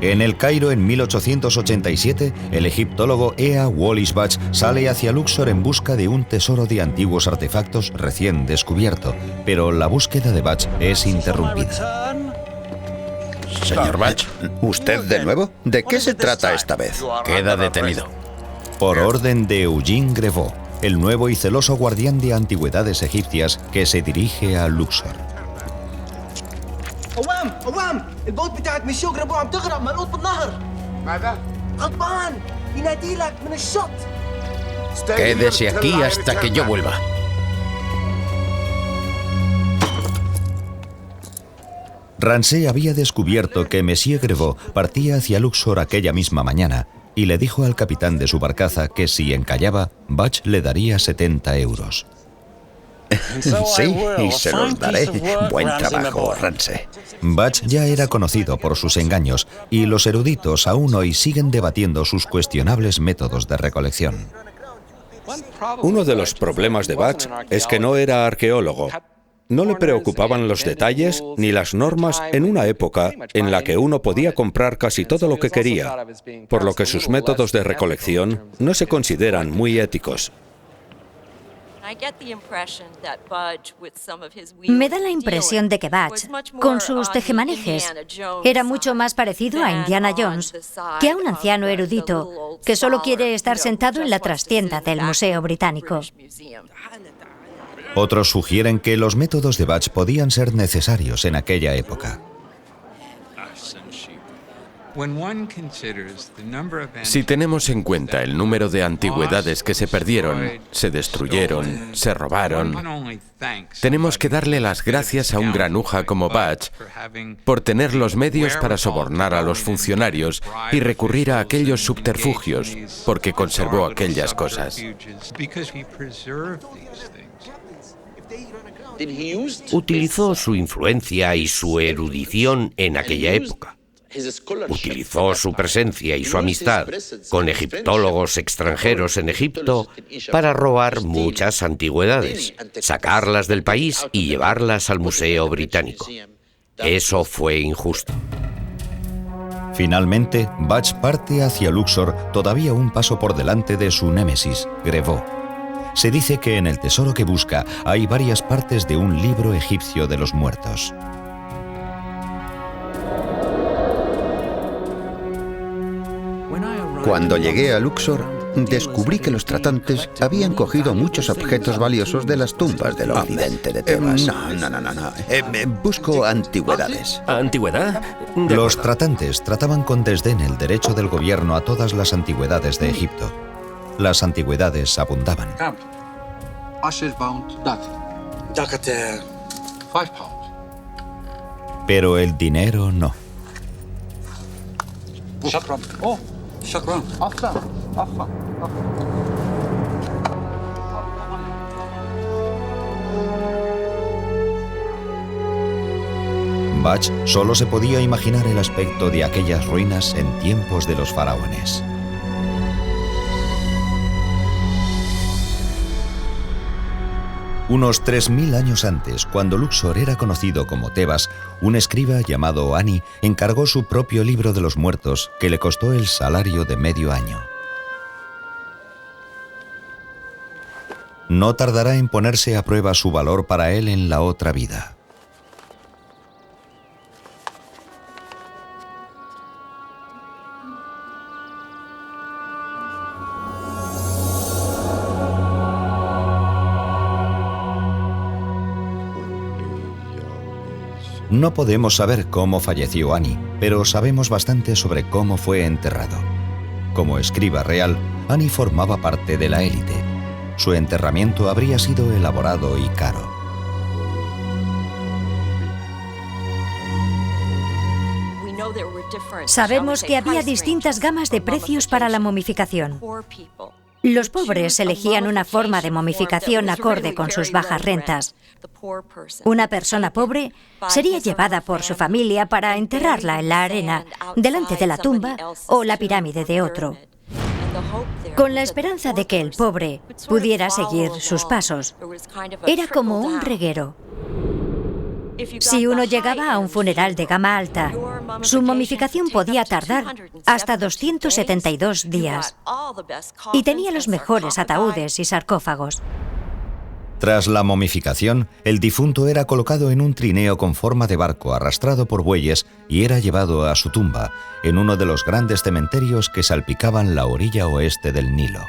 Speaker 1: En el Cairo, en 1887, el egiptólogo Ea Wallis-Budge sale hacia Luxor en busca de un tesoro de antiguos artefactos recién descubierto, pero la búsqueda de Budge es interrumpida.
Speaker 8: Señor Budge.
Speaker 7: ¿Usted de nuevo? ¿De qué se trata esta vez?
Speaker 8: Queda detenido.
Speaker 1: Por orden de Eugene Grevaux, el nuevo y celoso guardián de antigüedades egipcias que se dirige a Luxor.
Speaker 15: عوام البوت بتاعت ميسيو جرافو عم تغرق ملقوط بالنهر ماذا؟ غضبان ينادي لك من الشط
Speaker 8: Quédese aquí hasta que yo vuelva.
Speaker 1: Ramsay había descubierto que Monsieur Grevaux partía hacia Luxor aquella misma mañana y le dijo al capitán de su barcaza que si encallaba, Budge le daría 70 euros.
Speaker 7: Sí, y se los daré. Buen trabajo, Ramsay.
Speaker 1: Budge ya era conocido por sus engaños y los eruditos aún hoy siguen debatiendo sus cuestionables métodos de recolección.
Speaker 3: Uno de los problemas de Budge es que no era arqueólogo. No le preocupaban los detalles ni las normas en una época en la que uno podía comprar casi todo lo que quería, por lo que sus métodos de recolección no se consideran muy éticos.
Speaker 6: Me da la impresión de que Budge, con sus tejemanejes, era mucho más parecido a Indiana Jones que a un anciano erudito que solo quiere estar sentado en la trastienda del Museo Británico.
Speaker 1: Otros sugieren que los métodos de Budge podían ser necesarios en aquella época.
Speaker 5: Si tenemos en cuenta el número de antigüedades que se perdieron, se destruyeron, se robaron, tenemos que darle las gracias a un granuja como Budge por tener los medios para sobornar a los funcionarios y recurrir a aquellos subterfugios, porque conservó aquellas cosas.
Speaker 2: Utilizó su influencia y su erudición en aquella época. Utilizó su presencia y su amistad con egiptólogos extranjeros en Egipto para robar muchas antigüedades, sacarlas del país y llevarlas al Museo Británico. Eso fue injusto.
Speaker 1: Finalmente, Budge parte hacia Luxor, todavía un paso por delante de su némesis, Grevaux. Se dice que en el tesoro que busca hay varias partes de un libro egipcio de los muertos.
Speaker 7: Cuando llegué a Luxor, descubrí que los tratantes habían cogido muchos objetos valiosos de las tumbas del occidente de Tebas. No. Busco antigüedades.
Speaker 12: ¿Antigüedad?
Speaker 1: Los tratantes trataban con desdén el derecho del gobierno a todas las antigüedades de Egipto. Las antigüedades abundaban. Pero el dinero no. Bach solo se podía imaginar el aspecto de aquellas ruinas en tiempos de los faraones. Unos 3000 años antes, cuando Luxor era conocido como Tebas, un escriba llamado Ani encargó su propio libro de los muertos, que le costó el salario de medio año. No tardará en ponerse a prueba su valor para él en la otra vida. No podemos saber cómo falleció Ani, pero sabemos bastante sobre cómo fue enterrado. Como escriba real, Ani formaba parte de la élite. Su enterramiento habría sido elaborado y caro.
Speaker 6: Sabemos que había distintas gamas de precios para la momificación. Los pobres elegían una forma de momificación acorde con sus bajas rentas. Una persona pobre sería llevada por su familia para enterrarla en la arena, delante de la tumba o la pirámide de otro, con la esperanza de que el pobre pudiera seguir sus pasos. Era como un reguero. Si uno llegaba a un funeral de gama alta, su momificación podía tardar hasta 272 días y tenía los mejores ataúdes y sarcófagos.
Speaker 1: Tras la momificación, el difunto era colocado en un trineo con forma de barco arrastrado por bueyes y era llevado a su tumba, en uno de los grandes cementerios que salpicaban la orilla oeste del Nilo.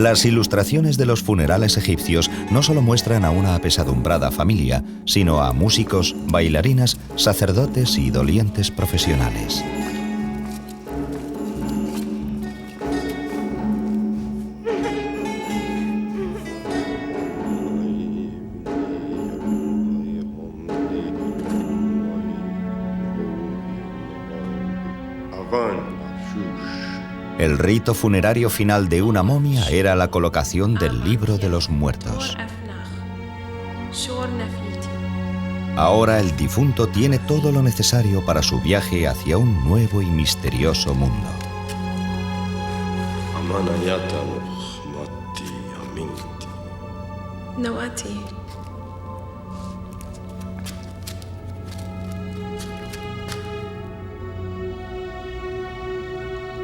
Speaker 1: Las ilustraciones de los funerales egipcios no solo muestran a una apesadumbrada familia, sino a músicos, bailarinas, sacerdotes y dolientes profesionales. El rito funerario final de una momia era la colocación del libro de los muertos. Ahora el difunto tiene todo lo necesario para su viaje hacia un nuevo y misterioso mundo.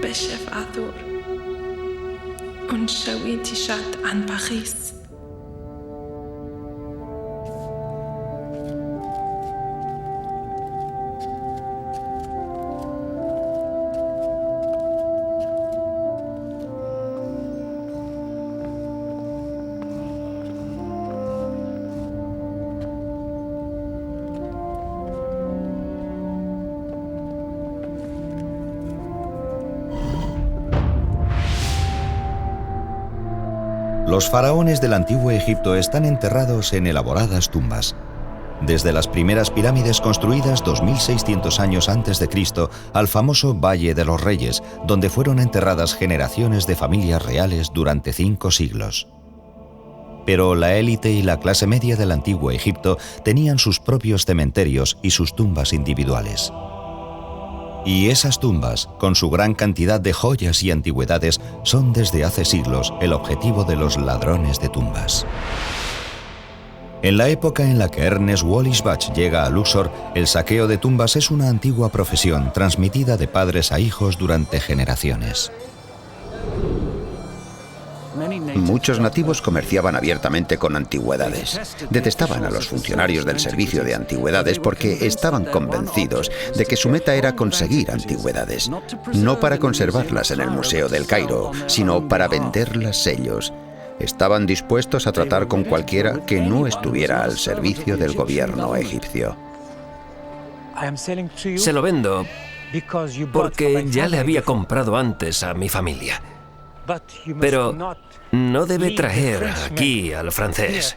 Speaker 16: بشف عثور ونشويتي شات عن بخيس
Speaker 1: Los faraones del antiguo Egipto están enterrados en elaboradas tumbas. Desde las primeras pirámides construidas 2600 años antes de Cristo al famoso Valle de los Reyes, donde fueron enterradas generaciones de familias reales durante 5 siglos. Pero la élite y la clase media del antiguo Egipto tenían sus propios cementerios y sus tumbas individuales. Y esas tumbas, con su gran cantidad de joyas y antigüedades, son desde hace siglos el objetivo de los ladrones de tumbas. En la época en la que Ernest Wallis Bach llega a Luxor, el saqueo de tumbas es una antigua profesión transmitida de padres a hijos durante generaciones.
Speaker 7: Muchos nativos comerciaban abiertamente con antigüedades. Detestaban a los funcionarios del servicio de antigüedades porque estaban convencidos de que su meta era conseguir antigüedades, no para conservarlas en el Museo del Cairo, sino para venderlas ellos. Estaban dispuestos a tratar con cualquiera que no estuviera al servicio del gobierno egipcio.
Speaker 17: Se lo vendo porque ya le había comprado antes a mi familia.
Speaker 12: Pero no debe traer aquí al francés.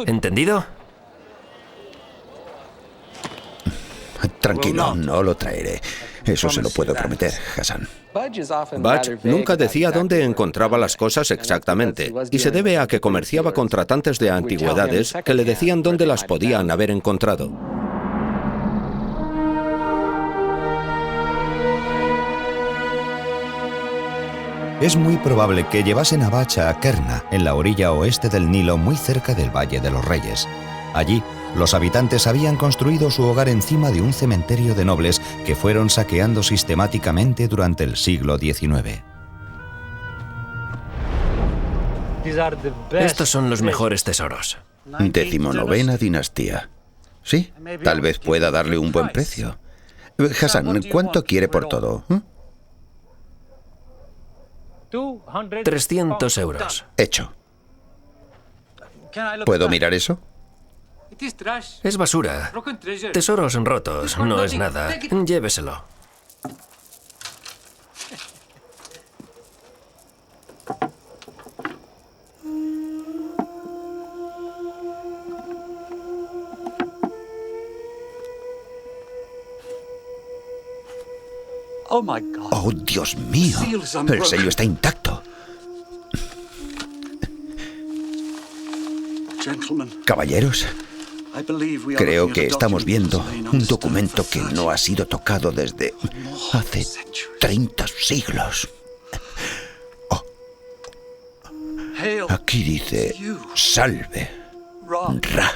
Speaker 12: ¿Entendido?
Speaker 7: Tranquilo, no lo traeré. Eso se lo puedo prometer, Hassan.
Speaker 3: Bach nunca decía dónde encontraba las cosas exactamente, y se debe a que comerciaba con tratantes de antigüedades que le decían dónde las podían haber encontrado.
Speaker 1: Es muy probable que llevasen a Bach a Kerna, en la orilla oeste del Nilo, muy cerca del Valle de los Reyes. Allí, los habitantes habían construido su hogar encima de un cementerio de nobles que fueron saqueando sistemáticamente durante el siglo XIX.
Speaker 12: Estos son los mejores tesoros.
Speaker 7: 19ª dinastía. Sí, tal vez pueda darle un buen precio. Hassan, ¿cuánto quiere por todo?
Speaker 12: 300 euros.
Speaker 7: Hecho. ¿Puedo mirar eso?
Speaker 12: Es basura. Tesoros rotos, no es nada. Lléveselo.
Speaker 7: ¡Oh, Dios mío! El sello está intacto. Caballeros, creo que estamos viendo un documento que no ha sido tocado desde hace 30 siglos. Oh. Aquí dice, salve, Ra,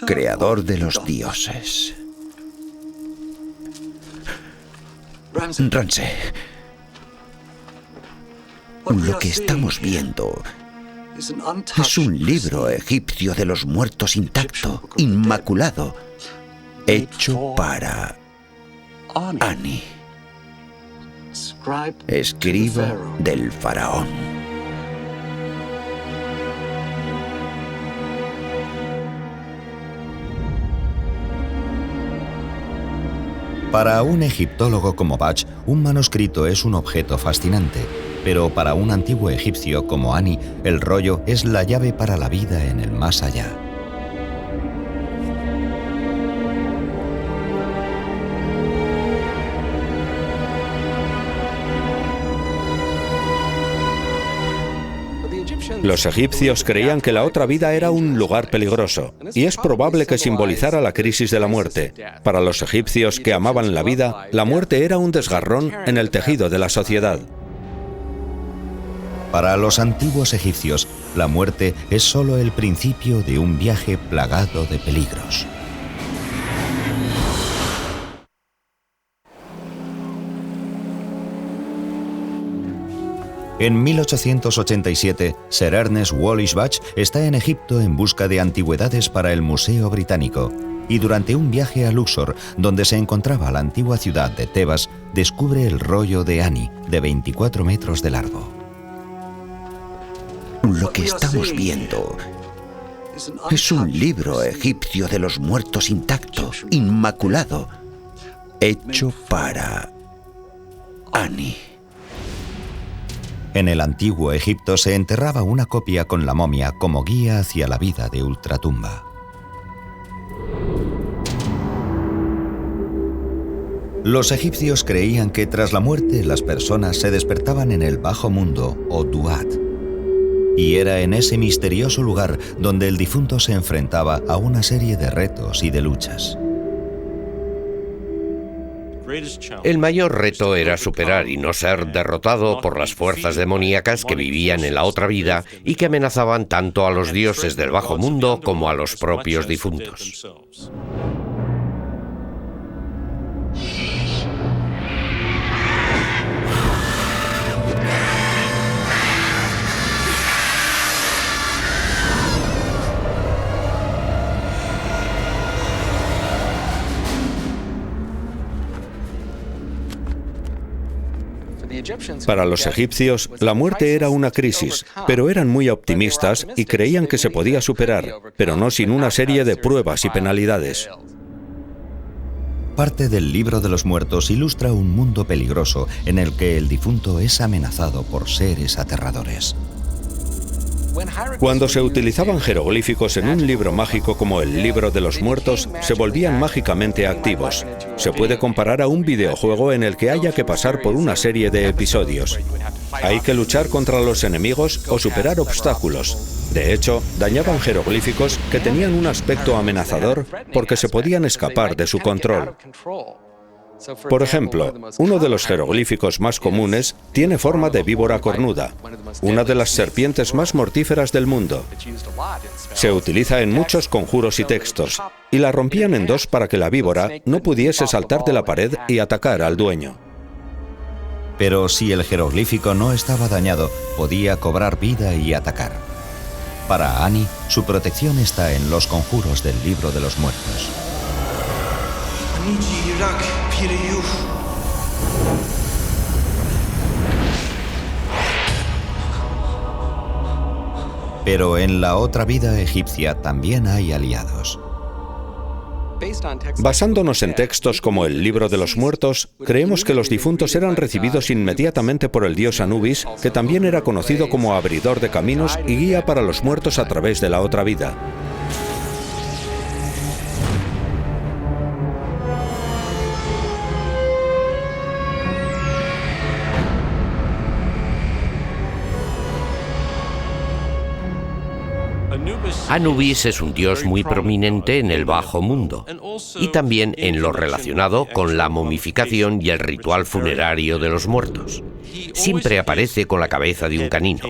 Speaker 7: creador de los dioses. Ramsey, lo que estamos viendo es un libro egipcio de los muertos intacto, inmaculado, hecho para Ani, escriba del faraón.
Speaker 1: Para un egiptólogo como Bach, un manuscrito es un objeto fascinante, pero para un antiguo egipcio como Ani, el rollo es la llave para la vida en el más allá.
Speaker 3: Los egipcios creían que la otra vida era un lugar peligroso, y es probable que simbolizara la crisis de la muerte. Para los egipcios que amaban la vida, la muerte era un desgarrón en el tejido de la sociedad.
Speaker 1: Para los antiguos egipcios, la muerte es solo el principio de un viaje plagado de peligros. En 1887, Sir Ernest Wallis Bach está en Egipto en busca de antigüedades para el Museo Británico, y durante un viaje a Luxor, donde se encontraba la antigua ciudad de Tebas, descubre el rollo de Ani, de 24 metros de largo.
Speaker 7: Lo que estamos viendo es un libro egipcio de los muertos intacto, inmaculado, hecho para Ani.
Speaker 1: En el antiguo Egipto se enterraba una copia con la momia como guía hacia la vida de ultratumba. Los egipcios creían que tras la muerte las personas se despertaban en el bajo mundo o Duat. Y era en ese misterioso lugar donde el difunto se enfrentaba a una serie de retos y de luchas.
Speaker 2: El mayor reto era superar y no ser derrotado por las fuerzas demoníacas que vivían en la otra vida y que amenazaban tanto a los dioses del bajo mundo como a los propios difuntos.
Speaker 3: Para los egipcios, la muerte era una crisis, pero eran muy optimistas y creían que se podía superar, pero no sin una serie de pruebas y penalidades.
Speaker 1: Parte del Libro de los Muertos ilustra un mundo peligroso en el que el difunto es amenazado por seres aterradores.
Speaker 3: Cuando se utilizaban jeroglíficos en un libro mágico como el Libro de los Muertos, se volvían mágicamente activos. Se puede comparar a un videojuego en el que haya que pasar por una serie de episodios. Hay que luchar contra los enemigos o superar obstáculos. De hecho, dañaban jeroglíficos que tenían un aspecto amenazador porque se podían escapar de su control. Por ejemplo, uno de los jeroglíficos más comunes tiene forma de víbora cornuda, una de las serpientes más mortíferas del mundo. Se utiliza en muchos conjuros y textos, y la rompían en dos para que la víbora no pudiese saltar de la pared y atacar al dueño.
Speaker 1: Pero si el jeroglífico no estaba dañado, podía cobrar vida y atacar. Para Annie, su protección está en los conjuros del Libro de los Muertos. Pero en la otra vida egipcia también hay aliados.
Speaker 3: Basándonos en textos como el Libro de los Muertos, creemos que los difuntos eran recibidos inmediatamente por el dios Anubis, que también era conocido como abridor de caminos y guía para los muertos a través de la otra vida.
Speaker 2: Anubis es un dios muy prominente en el bajo mundo y también en lo relacionado con la momificación y el ritual funerario de los muertos. Siempre aparece con la cabeza de un canino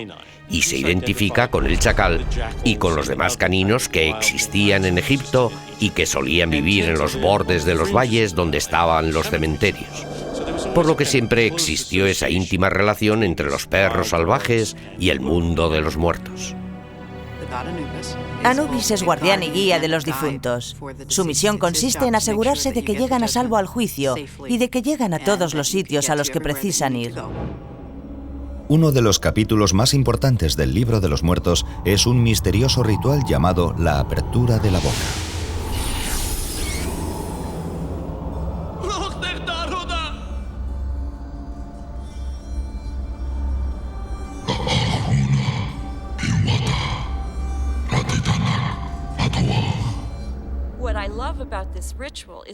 Speaker 2: y se identifica con el chacal y con los demás caninos que existían en Egipto y que solían vivir en los bordes de los valles donde estaban los cementerios. Por lo que siempre existió esa íntima relación entre los perros salvajes y el mundo de los muertos.
Speaker 13: Anubis es guardián y guía de los difuntos. Su misión consiste en asegurarse de que llegan a salvo al juicio y de que llegan a todos los sitios a los que precisan ir.
Speaker 1: Uno de los capítulos más importantes del Libro de los Muertos es un misterioso ritual llamado la apertura de la boca.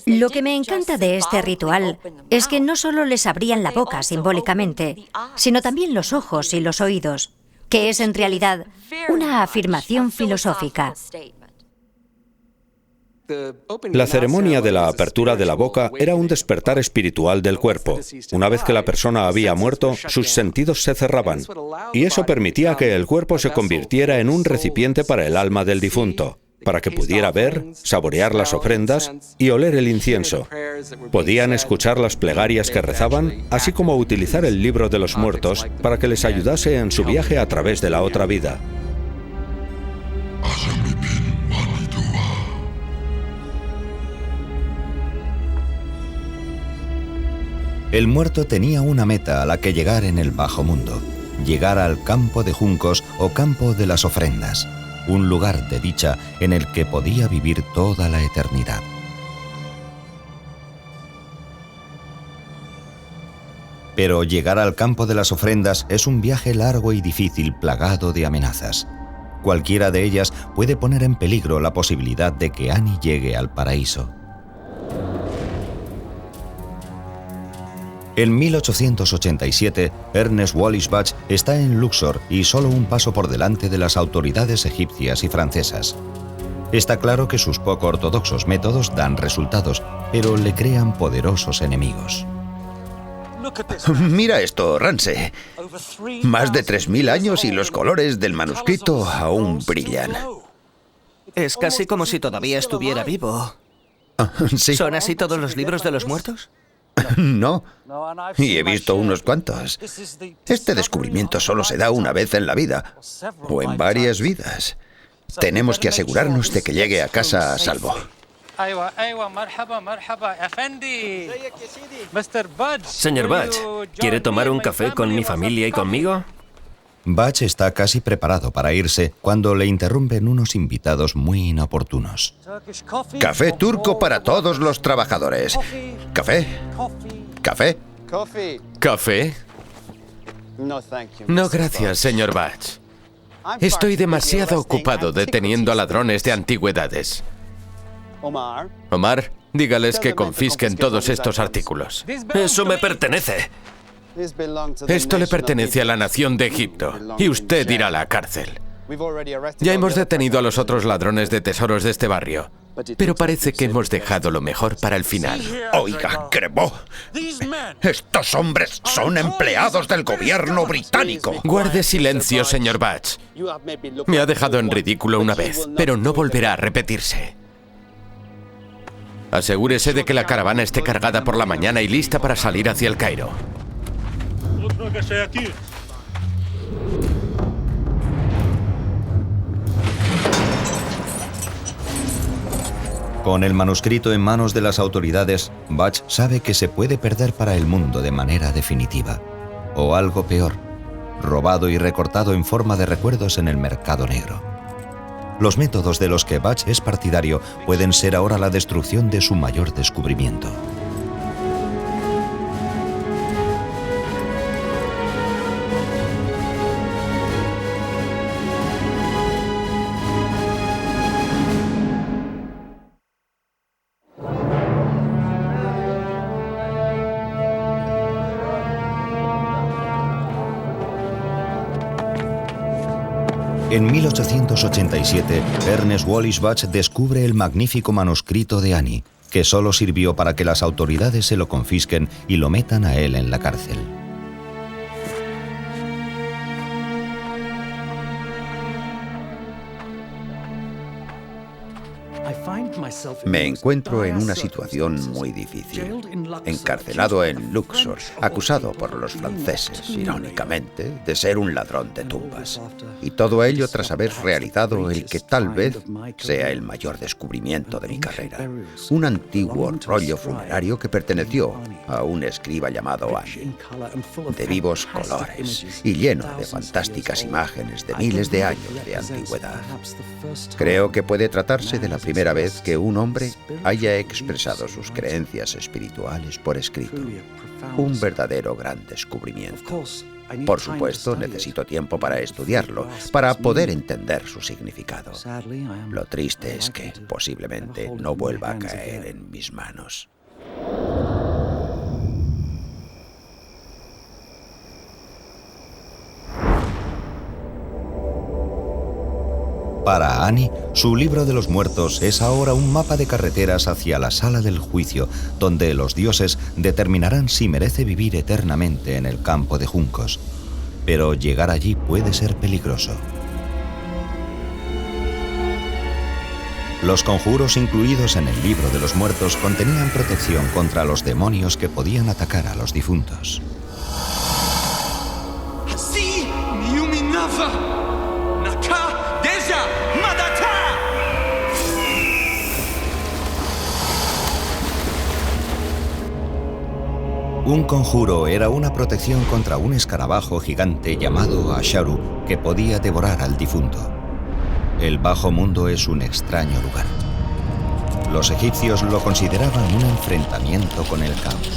Speaker 6: Lo que me encanta de este ritual es que no solo les abrían la boca simbólicamente, sino también los ojos y los oídos, que es en realidad una afirmación filosófica.
Speaker 3: La ceremonia de la apertura de la boca era un despertar espiritual del cuerpo. Una vez que la persona había muerto, sus sentidos se cerraban, y eso permitía que el cuerpo se convirtiera en un recipiente para el alma del difunto, para que pudiera ver, saborear las ofrendas y oler el incienso. Podían escuchar las plegarias que rezaban, así como utilizar el Libro de los Muertos para que les ayudase en su viaje a través de la otra vida.
Speaker 1: El muerto tenía una meta a la que llegar en el bajo mundo: llegar al campo de juncos o campo de las ofrendas, un lugar de dicha en el que podía vivir toda la eternidad. Pero llegar al campo de las ofrendas es un viaje largo y difícil, plagado de amenazas. Cualquiera de ellas puede poner en peligro la posibilidad de que Annie llegue al paraíso. En 1887, Ernest Wallis Budge está en Luxor y solo un paso por delante de las autoridades egipcias y francesas. Está claro que sus poco ortodoxos métodos dan resultados, pero le crean poderosos enemigos.
Speaker 7: Mira esto, Rance. Más de 3000 años y los colores del manuscrito aún brillan.
Speaker 12: Es casi como si todavía estuviera vivo.
Speaker 7: Sí.
Speaker 12: ¿Son así todos los libros de los muertos?
Speaker 7: No, y he visto unos cuantos. Este descubrimiento solo se da una vez en la vida, o en varias vidas. Tenemos que asegurarnos de que llegue a casa a salvo.
Speaker 17: Señor Budge, ¿quiere tomar un café con mi familia y conmigo?
Speaker 1: Bach está casi preparado para irse cuando le interrumpen unos invitados muy inoportunos.
Speaker 7: Café turco para todos los trabajadores. ¿Café? ¿Café?
Speaker 5: ¿Café? No, gracias, señor Bach. Estoy demasiado ocupado deteniendo a ladrones de antigüedades. Omar, dígales que confisquen todos estos artículos.
Speaker 12: Eso me pertenece.
Speaker 5: Esto le pertenece a la nación de Egipto y usted irá a la cárcel. Ya hemos detenido a los otros ladrones de tesoros de este barrio, pero parece que hemos dejado lo mejor para el final.
Speaker 7: Oiga, Cremó, estos hombres son empleados del gobierno británico.
Speaker 5: Guarde silencio, señor Bach. Me ha dejado en ridículo una vez, pero no volverá a repetirse. Asegúrese de que la caravana esté cargada por la mañana y lista para salir hacia el Cairo.
Speaker 1: Con el manuscrito en manos de las autoridades, Bach sabe que se puede perder para el mundo de manera definitiva. O algo peor, robado y recortado en forma de recuerdos en el mercado negro. Los métodos de los que Bach es partidario pueden ser ahora la destrucción de su mayor descubrimiento. En 1887, Ernest Wallis Bach descubre el magnífico manuscrito de Annie, que solo sirvió para que las autoridades se lo confisquen y lo metan a él en la cárcel.
Speaker 7: Me encuentro en una situación muy difícil. Encarcelado en Luxor, acusado por los franceses, irónicamente, de ser un ladrón de tumbas. Y todo ello tras haber realizado el que tal vez sea el mayor descubrimiento de mi carrera. Un antiguo rollo funerario que perteneció a un escriba llamado Annie, de vivos colores y lleno de fantásticas imágenes de miles de años de antigüedad. Creo que puede tratarse de la primera vez que un hombre haya expresado sus creencias espirituales por escrito. Un verdadero gran descubrimiento. Por supuesto, necesito tiempo para estudiarlo, para poder entender su significado. Lo triste es que posiblemente no vuelva a caer en mis manos.
Speaker 1: Para Annie, su libro de los muertos es ahora un mapa de carreteras hacia la sala del juicio, donde los dioses determinarán si merece vivir eternamente en el campo de juncos. Pero llegar allí puede ser peligroso. Los conjuros incluidos en el libro de los muertos contenían protección contra los demonios que podían atacar a los difuntos. Un conjuro era una protección contra un escarabajo gigante llamado Asharu que podía devorar al difunto. El bajo mundo es un extraño lugar. Los egipcios lo consideraban un enfrentamiento con el caos.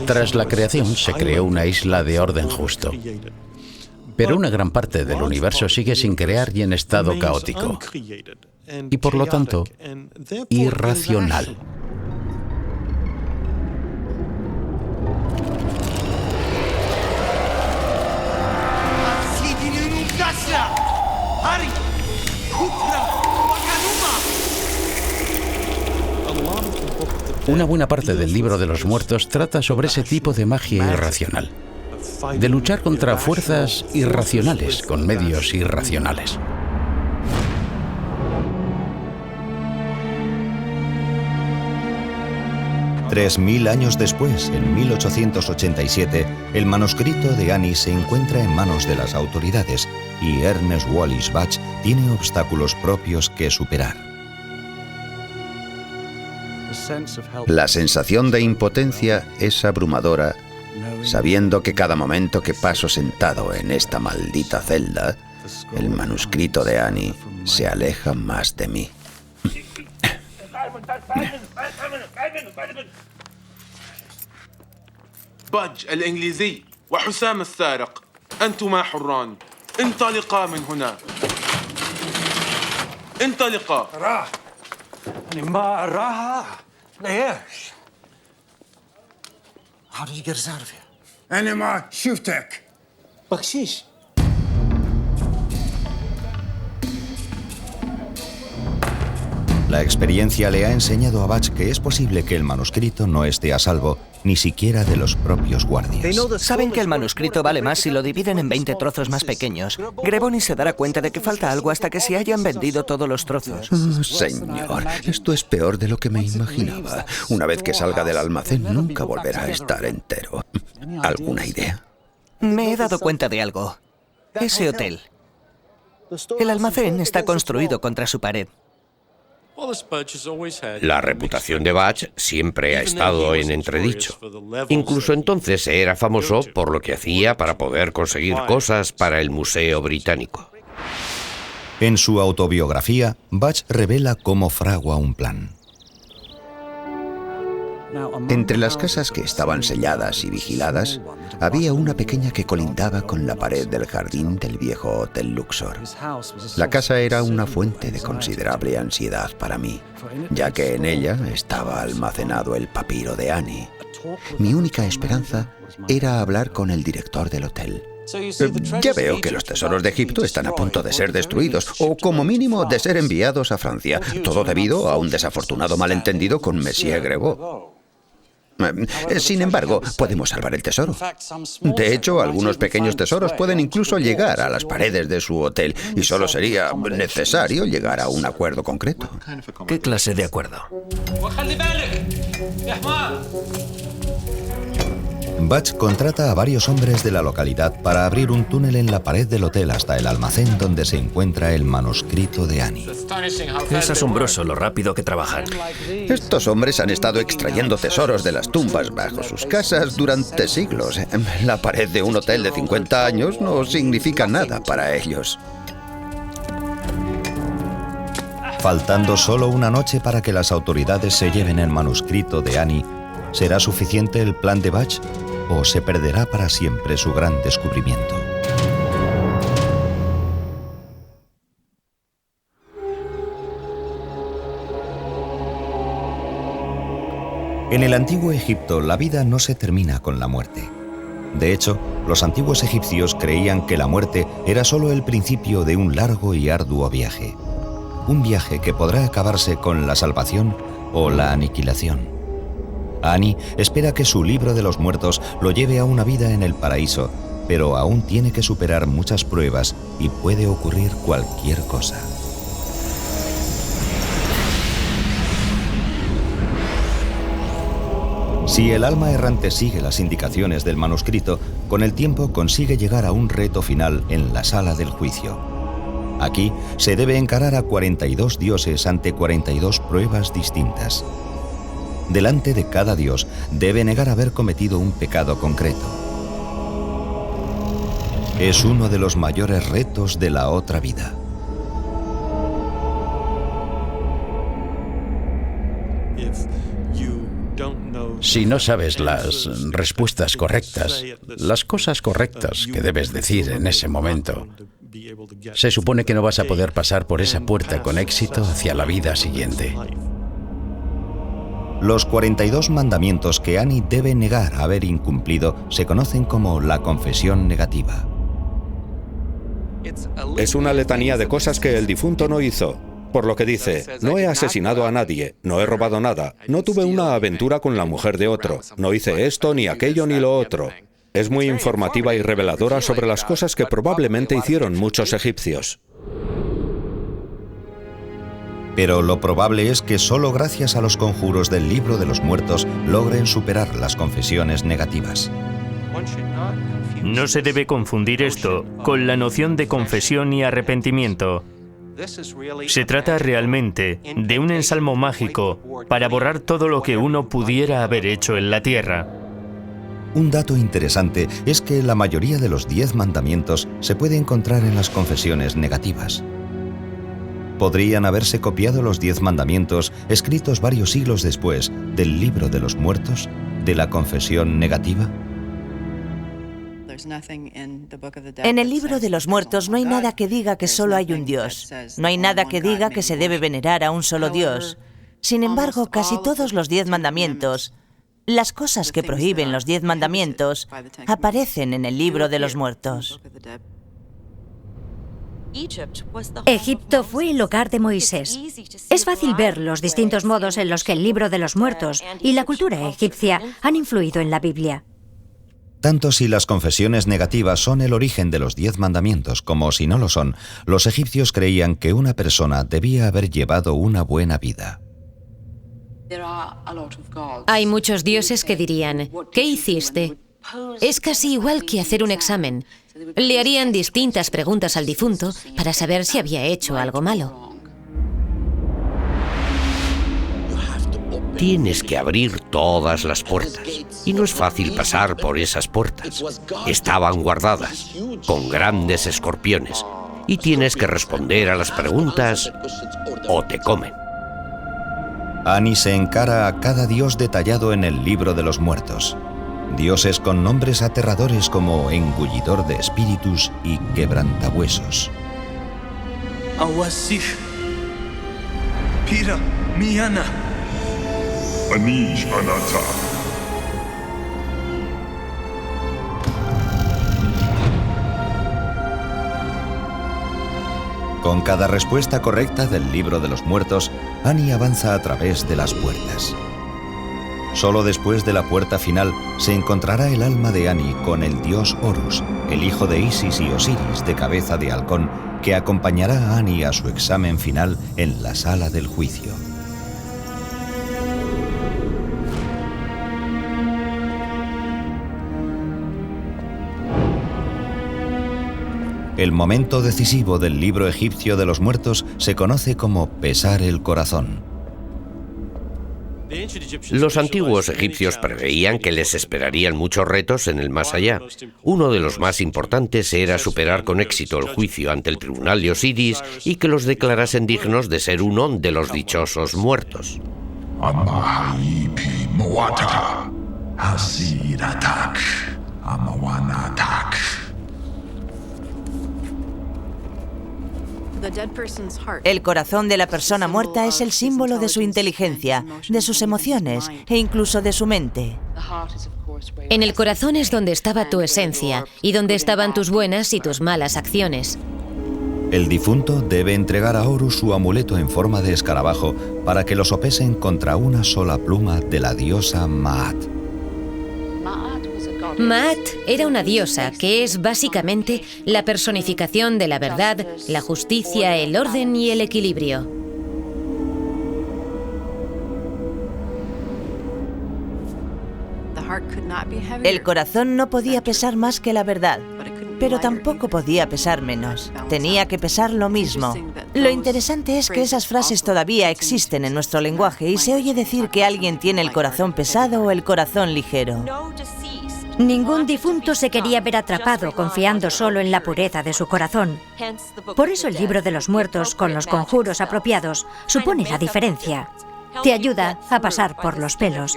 Speaker 8: Tras la creación se creó una isla de orden justo. Pero una gran parte del universo sigue sin crear y en estado caótico. Y por lo tanto, irracional. Una buena parte del libro de los muertos trata sobre ese tipo de magia irracional, de luchar contra fuerzas irracionales con medios irracionales.
Speaker 1: Tres 3000 años después, en 1887, el manuscrito de Annie se encuentra en manos de las autoridades y Ernest Wallis Bach tiene obstáculos propios que superar.
Speaker 7: La sensación de impotencia es abrumadora sabiendo que cada momento que paso sentado en esta maldita celda, el manuscrito de Annie se aleja más de mí.
Speaker 17: بادج الإنجليزي وحسام السارق أنتما حران انطلقا من هنا انطلقا راح
Speaker 18: ما راح ليش How did you get us out of here? أنا ما شفتك بخشيش
Speaker 1: La experiencia le ha enseñado a Butch que es posible que el manuscrito no esté a salvo, ni siquiera de los propios guardias.
Speaker 12: Saben que el manuscrito vale más si lo dividen en 20 trozos más pequeños. Greboni se dará cuenta de que falta algo hasta que se hayan vendido todos los trozos.
Speaker 7: Oh, señor, esto es peor de lo que me imaginaba. Una vez que salga del almacén, nunca volverá a estar entero. ¿Alguna idea?
Speaker 12: Me he dado cuenta de algo. Ese hotel. El almacén está construido contra su pared.
Speaker 2: La reputación de Butch siempre ha estado en entredicho. Incluso entonces era famoso por lo que hacía para poder conseguir cosas para el Museo Británico.
Speaker 1: En su autobiografía, Butch revela cómo fragua un plan.
Speaker 7: Entre las casas que estaban selladas y vigiladas, había una pequeña que colindaba con la pared del jardín del viejo Hotel Luxor. La casa era una fuente de considerable ansiedad para mí, ya que en ella estaba almacenado el papiro de Annie. Mi única esperanza era hablar con el director del hotel. Ya veo que los tesoros de Egipto están a punto de ser destruidos, o como mínimo de ser enviados a Francia, todo debido a un desafortunado malentendido con Monsieur Grébeau. Sin embargo, podemos salvar el tesoro. De hecho, algunos pequeños tesoros pueden incluso llegar a las paredes de su hotel, y solo sería necesario llegar a un acuerdo concreto.
Speaker 12: ¿Qué clase de acuerdo?
Speaker 1: Butch contrata a varios hombres de la localidad para abrir un túnel en la pared del hotel hasta el almacén donde se encuentra el manuscrito de Annie.
Speaker 12: Es asombroso lo rápido que trabajan.
Speaker 7: Estos hombres han estado extrayendo tesoros de las tumbas bajo sus casas durante siglos. La pared de un hotel de 50 años no significa nada para ellos.
Speaker 1: Faltando solo una noche para que las autoridades se lleven el manuscrito de Annie, ¿será suficiente el plan de Butch o se perderá para siempre su gran descubrimiento? En el antiguo Egipto, la vida no se termina con la muerte. De hecho, los antiguos egipcios creían que la muerte era solo el principio de un largo y arduo viaje. Un viaje que podrá acabarse con la salvación o la aniquilación. Annie espera que su libro de los muertos lo lleve a una vida en el paraíso, pero aún tiene que superar muchas pruebas y puede ocurrir cualquier cosa. Si el alma errante sigue las indicaciones del manuscrito, con el tiempo consigue llegar a un reto final en la sala del juicio. Aquí se debe encarar a 42 dioses ante 42 pruebas distintas. Delante de cada dios debe negar haber cometido un pecado concreto. Es uno de los mayores retos de la otra vida.
Speaker 8: Si no sabes las respuestas correctas, las cosas correctas que debes decir en ese momento, se supone que no vas a poder pasar por esa puerta con éxito hacia la vida siguiente.
Speaker 1: Los 42 mandamientos que Annie debe negar haber incumplido se conocen como la confesión negativa.
Speaker 3: Es una letanía de cosas que el difunto no hizo, por lo que dice: no he asesinado a nadie, no he robado nada, no tuve una aventura con la mujer de otro, no hice esto, ni aquello, ni lo otro. Es muy informativa y reveladora sobre las cosas que probablemente hicieron muchos egipcios.
Speaker 1: Pero lo probable es que solo gracias a los conjuros del libro de los muertos logren superar las confesiones negativas.
Speaker 4: No se debe confundir esto con la noción de confesión y arrepentimiento. Se trata realmente de un ensalmo mágico para borrar todo lo que uno pudiera haber hecho en la tierra.
Speaker 1: Un dato interesante es que la mayoría de los 10 mandamientos se puede encontrar en las confesiones negativas. ¿Podrían haberse copiado los 10 mandamientos escritos varios siglos después del libro de los muertos, de la confesión negativa?
Speaker 13: En el libro de los muertos no hay nada que diga que solo hay un Dios. No hay nada que diga que se debe venerar a un solo Dios. Sin embargo, casi todos los 10 mandamientos, las cosas que prohíben los 10 mandamientos, aparecen en el libro de los muertos.
Speaker 6: Egipto fue el hogar de Moisés. Es fácil ver los distintos modos en los que el libro de los muertos y la cultura egipcia han influido en la Biblia.
Speaker 1: Tanto si las confesiones negativas son el origen de los 10 mandamientos como si no lo son, los egipcios creían que una persona debía haber llevado una buena vida.
Speaker 9: Hay muchos dioses que dirían, ¿qué hiciste? Es casi igual que hacer un examen. Le harían distintas preguntas al difunto para saber si había hecho algo malo.
Speaker 2: Tienes que abrir todas las puertas. Y no es fácil pasar por esas puertas. Estaban guardadas, con grandes escorpiones. Y tienes que responder a las preguntas o te comen.
Speaker 1: Ani se encara a cada dios detallado en el libro de los muertos. Dioses con nombres aterradores como engullidor de espíritus y quebrantahuesos.
Speaker 19: Awasif, Pira, Miana,
Speaker 20: Anish Anata.
Speaker 1: Con cada respuesta correcta del libro de los muertos, Ani avanza a través de las puertas. Solo después de la puerta final se encontrará el alma de Ani con el dios Horus, el hijo de Isis y Osiris de cabeza de halcón, que acompañará a Ani a su examen final en la sala del juicio. El momento decisivo del libro egipcio de los muertos se conoce como pesar el corazón.
Speaker 2: Los antiguos egipcios preveían que les esperarían muchos retos en el más allá. Uno de los más importantes era superar con éxito el juicio ante el tribunal de Osiris y que los declarasen dignos de ser uno de los dichosos muertos.
Speaker 13: El corazón de la persona muerta es el símbolo de su inteligencia, de sus emociones e incluso de su mente.
Speaker 9: En el corazón es donde estaba tu esencia y donde estaban tus buenas y tus malas acciones.
Speaker 1: El difunto debe entregar a Horus su amuleto en forma de escarabajo para que lo sopesen contra una sola pluma de la diosa Maat.
Speaker 9: Maat era una diosa que es básicamente la personificación de la verdad, la justicia, el orden y el equilibrio.
Speaker 13: El corazón no podía pesar más que la verdad, pero tampoco podía pesar menos. Tenía que pesar lo mismo. Lo interesante es que esas frases todavía existen en nuestro lenguaje y se oye decir que alguien tiene el corazón pesado o el corazón ligero.
Speaker 6: Ningún difunto se quería ver atrapado confiando solo en la pureza de su corazón. Por eso el libro de los muertos, con los conjuros apropiados, supone la diferencia. Te ayuda a pasar por los pelos.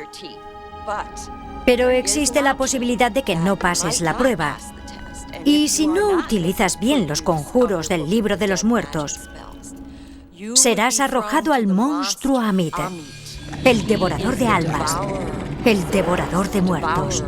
Speaker 6: Pero existe la posibilidad de que no pases la prueba. Y si no utilizas bien los conjuros del libro de los muertos, serás arrojado al monstruo Amit, el devorador de almas, el devorador de muertos.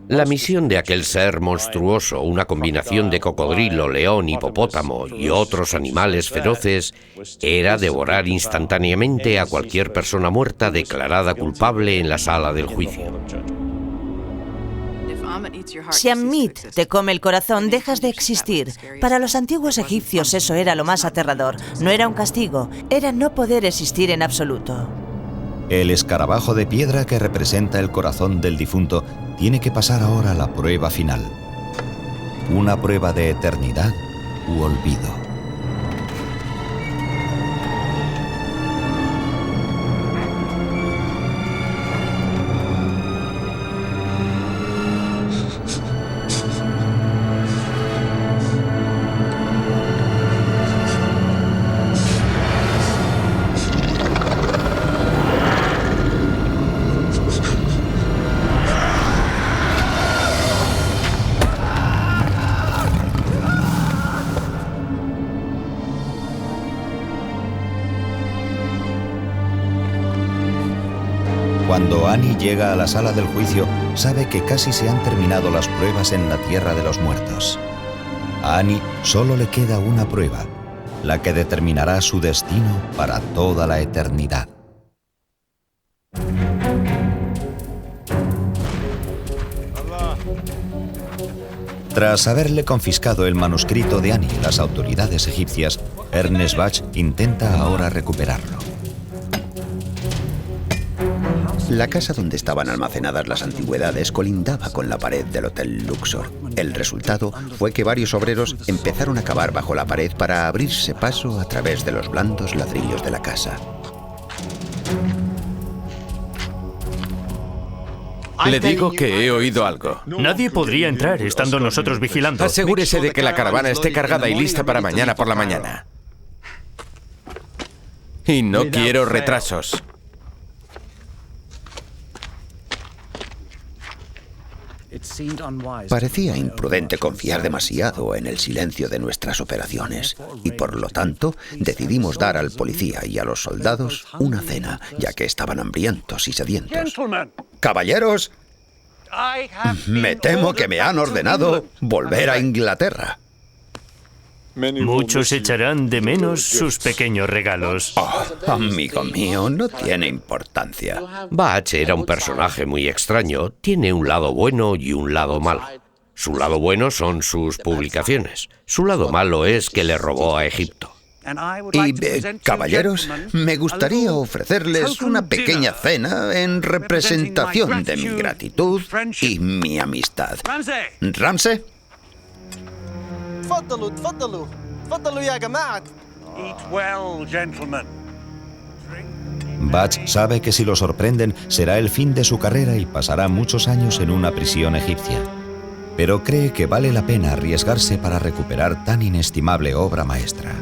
Speaker 2: La misión de aquel ser monstruoso, una combinación de cocodrilo, león, hipopótamo y otros animales feroces, era devorar instantáneamente a cualquier persona muerta declarada culpable en la sala del juicio.
Speaker 13: Si Amit te come el corazón, dejas de existir. Para los antiguos egipcios eso era lo más aterrador. No era un castigo, era no poder existir en absoluto.
Speaker 1: El escarabajo de piedra que representa el corazón del difunto tiene que pasar ahora la prueba final. Una prueba de eternidad u olvido. Cuando Annie llega a la sala del juicio, sabe que casi se han terminado las pruebas en la tierra de los muertos. A Annie solo le queda una prueba, la que determinará su destino para toda la eternidad. Tras haberle confiscado el manuscrito de Annie las autoridades egipcias, Ernest Bach intenta ahora recuperarlo.
Speaker 7: La casa donde estaban almacenadas las antigüedades colindaba con la pared del Hotel Luxor. El resultado fue que varios obreros empezaron a cavar bajo la pared para abrirse paso a través de los blandos ladrillos de la casa.
Speaker 5: Le digo que he oído algo.
Speaker 4: Nadie podría entrar estando nosotros vigilando.
Speaker 5: Asegúrese de que la caravana esté cargada y lista para mañana por la mañana. Y no quiero retrasos.
Speaker 7: Parecía imprudente confiar demasiado en el silencio de nuestras operaciones y por lo tanto decidimos dar al policía y a los soldados una cena, ya que estaban hambrientos y sedientos. ¡Caballeros! Me temo que me han ordenado volver a Inglaterra.
Speaker 4: Muchos echarán de menos sus pequeños regalos.
Speaker 7: Oh, amigo mío, no tiene importancia.
Speaker 2: Bach era un personaje muy extraño. Tiene un lado bueno y un lado malo. Su lado bueno son sus publicaciones. Su lado malo es que le robó a Egipto.
Speaker 7: Y, caballeros, me gustaría ofrecerles una pequeña cena en representación de mi gratitud y mi amistad. ¿Ramsey?
Speaker 15: تفضلوا تفضلوا تفضلوا يا جماعة.
Speaker 18: Eat well, gentlemen.
Speaker 1: Bach sabe que si lo sorprenden será el fin de su carrera y pasará muchos años en una prisión egipcia. Pero cree que vale la pena arriesgarse para recuperar tan inestimable obra maestra.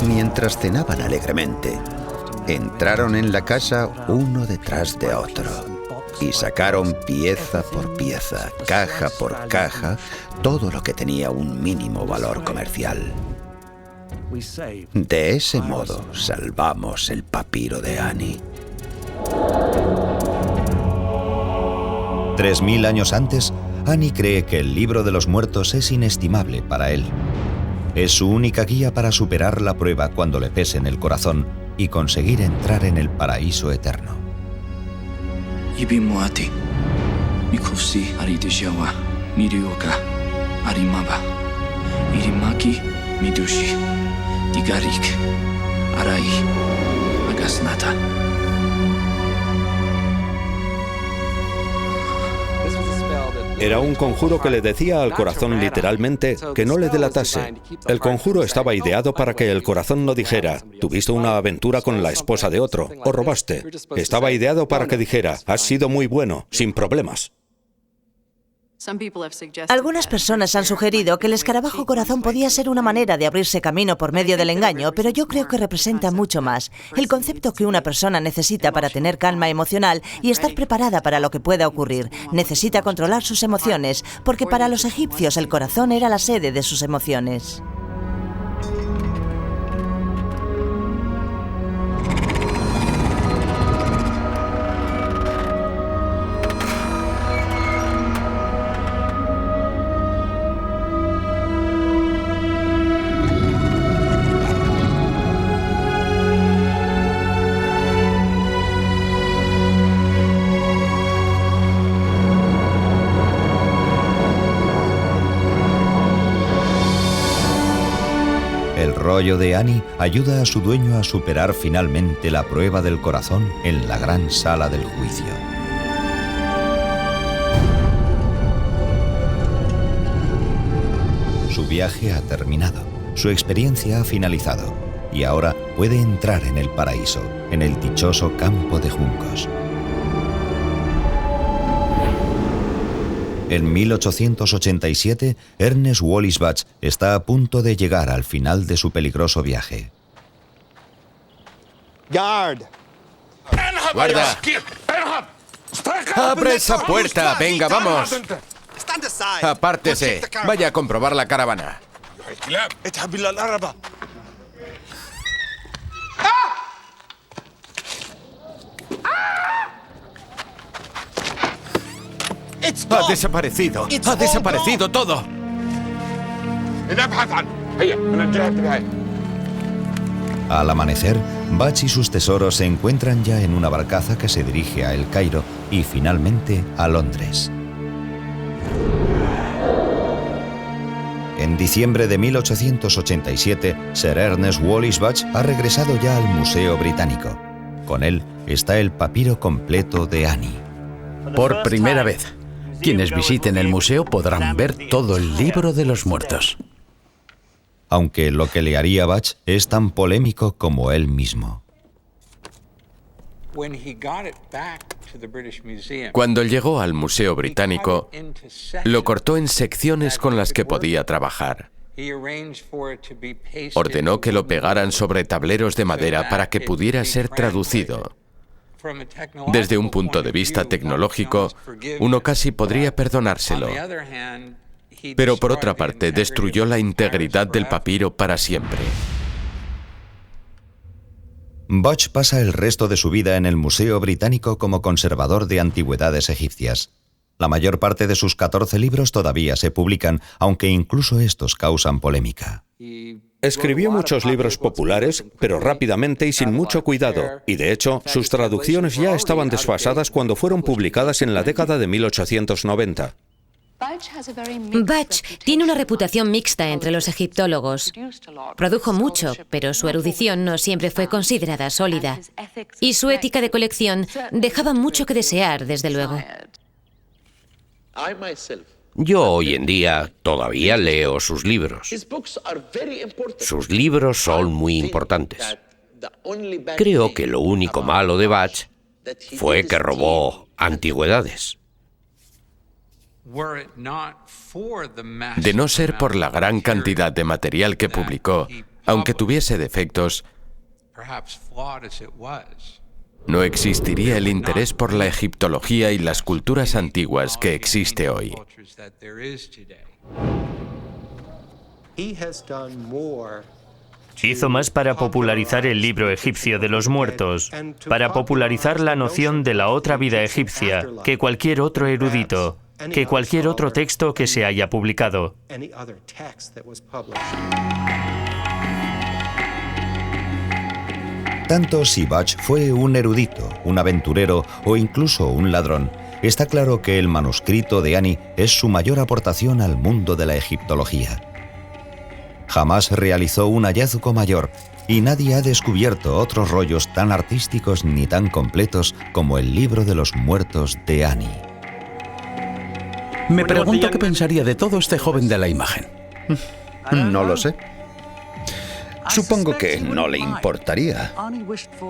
Speaker 7: Mientras cenaban alegremente, entraron en la casa uno detrás de otro y sacaron pieza por pieza, caja por caja, todo lo que tenía un mínimo valor comercial. De ese modo salvamos el papiro de Annie.
Speaker 1: 3000 años antes, Annie cree que el libro de los muertos es inestimable para él. Es su única guía para superar la prueba cuando le pese en el corazón y conseguir entrar en el paraíso eterno.
Speaker 3: Era un conjuro que le decía al corazón literalmente que no le delatase. El conjuro estaba ideado para que el corazón no dijera, tuviste una aventura con la esposa de otro, o robaste. Estaba ideado para que dijera, has sido muy bueno, sin problemas.
Speaker 13: Algunas personas han sugerido que el escarabajo corazón podía ser una manera de abrirse camino por medio del engaño, pero yo creo que representa mucho más. El concepto que una persona necesita para tener calma emocional y estar preparada para lo que pueda ocurrir. Necesita controlar sus emociones, porque para los egipcios el corazón era la sede de sus emociones.
Speaker 1: El rollo de Annie ayuda a su dueño a superar finalmente la prueba del corazón en la gran sala del juicio. Su viaje ha terminado, su experiencia ha finalizado y ahora puede entrar en el paraíso, en el dichoso campo de juncos. En 1887, Ernest Wallis Bach está a punto de llegar al final de su peligroso viaje.
Speaker 5: ¡Guarda! ¡Abre esa puerta! ¡Venga, vamos! Apártese. Vaya a comprobar la caravana. Ha desaparecido. Ha desaparecido todo.
Speaker 1: Al amanecer, Bach y sus tesoros se encuentran ya en una barcaza que se dirige a El Cairo y finalmente a Londres. En diciembre de 1887, Sir Ernest Wallis Bach ha regresado ya al Museo Británico. Con él está el papiro completo de Annie.
Speaker 8: Por primera vez, quienes visiten el museo podrán ver todo el libro de los muertos.
Speaker 1: Aunque lo que le haría Bach es tan polémico como él mismo.
Speaker 5: Cuando llegó al Museo Británico, lo cortó en secciones con las que podía trabajar. Ordenó que lo pegaran sobre tableros de madera para que pudiera ser traducido. Desde un punto de vista tecnológico, uno casi podría perdonárselo. Pero por otra parte, destruyó la integridad del papiro para siempre.
Speaker 1: Bach pasa el resto de su vida en el Museo Británico como conservador de antigüedades egipcias. La mayor parte de sus 14 libros todavía se publican, aunque incluso estos causan polémica.
Speaker 3: Escribió muchos libros populares, pero rápidamente y sin mucho cuidado, y de hecho, sus traducciones ya estaban desfasadas cuando fueron publicadas en la década de 1890.
Speaker 9: Bach tiene una reputación mixta entre los egiptólogos. Produjo mucho, pero su erudición no siempre fue considerada sólida. Y su ética de colección dejaba mucho que desear, desde luego.
Speaker 2: Yo hoy en día todavía leo sus libros. Sus libros son muy importantes. Creo que lo único malo de Bach fue que robó antigüedades.
Speaker 5: De no ser por la gran cantidad de material que publicó, aunque tuviese defectos, no existiría el interés por la egiptología y las culturas antiguas que existe hoy.
Speaker 4: Hizo más para popularizar el libro egipcio de los muertos, para popularizar la noción de la otra vida egipcia, que cualquier otro erudito, que cualquier otro texto que se haya publicado.
Speaker 1: Tanto si Bach fue un erudito, un aventurero o incluso un ladrón, está claro que el manuscrito de Annie es su mayor aportación al mundo de la egiptología. Jamás realizó un hallazgo mayor y nadie ha descubierto otros rollos tan artísticos ni tan completos como el libro de los muertos de Annie.
Speaker 8: Me pregunto qué pensaría de todo este joven de la imagen.
Speaker 7: No lo sé. Supongo que no le importaría.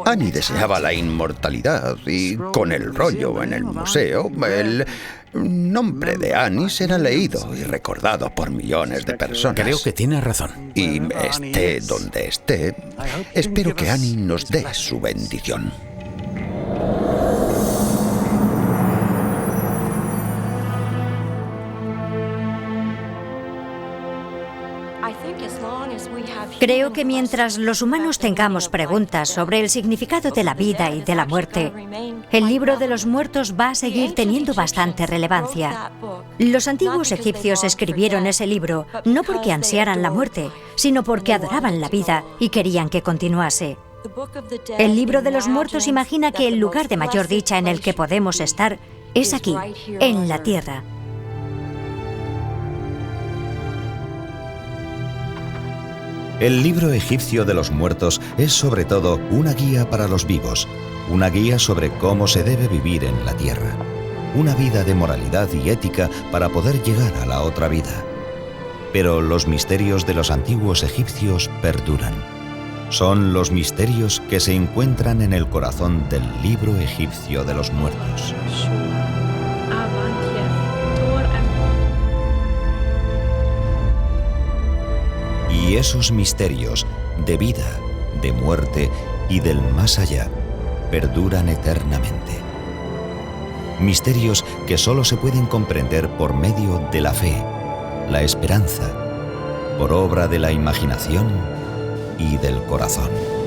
Speaker 7: Annie deseaba la inmortalidad y con el rollo en el museo, el nombre de Annie será leído y recordado por millones de personas.
Speaker 8: Creo que tiene razón.
Speaker 7: Y esté donde esté, espero que Annie nos dé su bendición.
Speaker 6: Creo que mientras los humanos tengamos preguntas sobre el significado de la vida y de la muerte, el libro de los muertos va a seguir teniendo bastante relevancia. Los antiguos egipcios escribieron ese libro no porque ansiaran la muerte, sino porque adoraban la vida y querían que continuase. El libro de los muertos imagina que el lugar de mayor dicha en el que podemos estar es aquí, en la tierra.
Speaker 1: El libro egipcio de los muertos es sobre todo una guía para los vivos, una guía sobre cómo se debe vivir en la tierra, una vida de moralidad y ética para poder llegar a la otra vida. Pero los misterios de los antiguos egipcios perduran. Son los misterios que se encuentran en el corazón del libro egipcio de los muertos. Y esos misterios de vida, de muerte y del más allá perduran eternamente. misterios que solo se pueden comprender por medio de la fe, la esperanza, por obra de la imaginación y del corazón.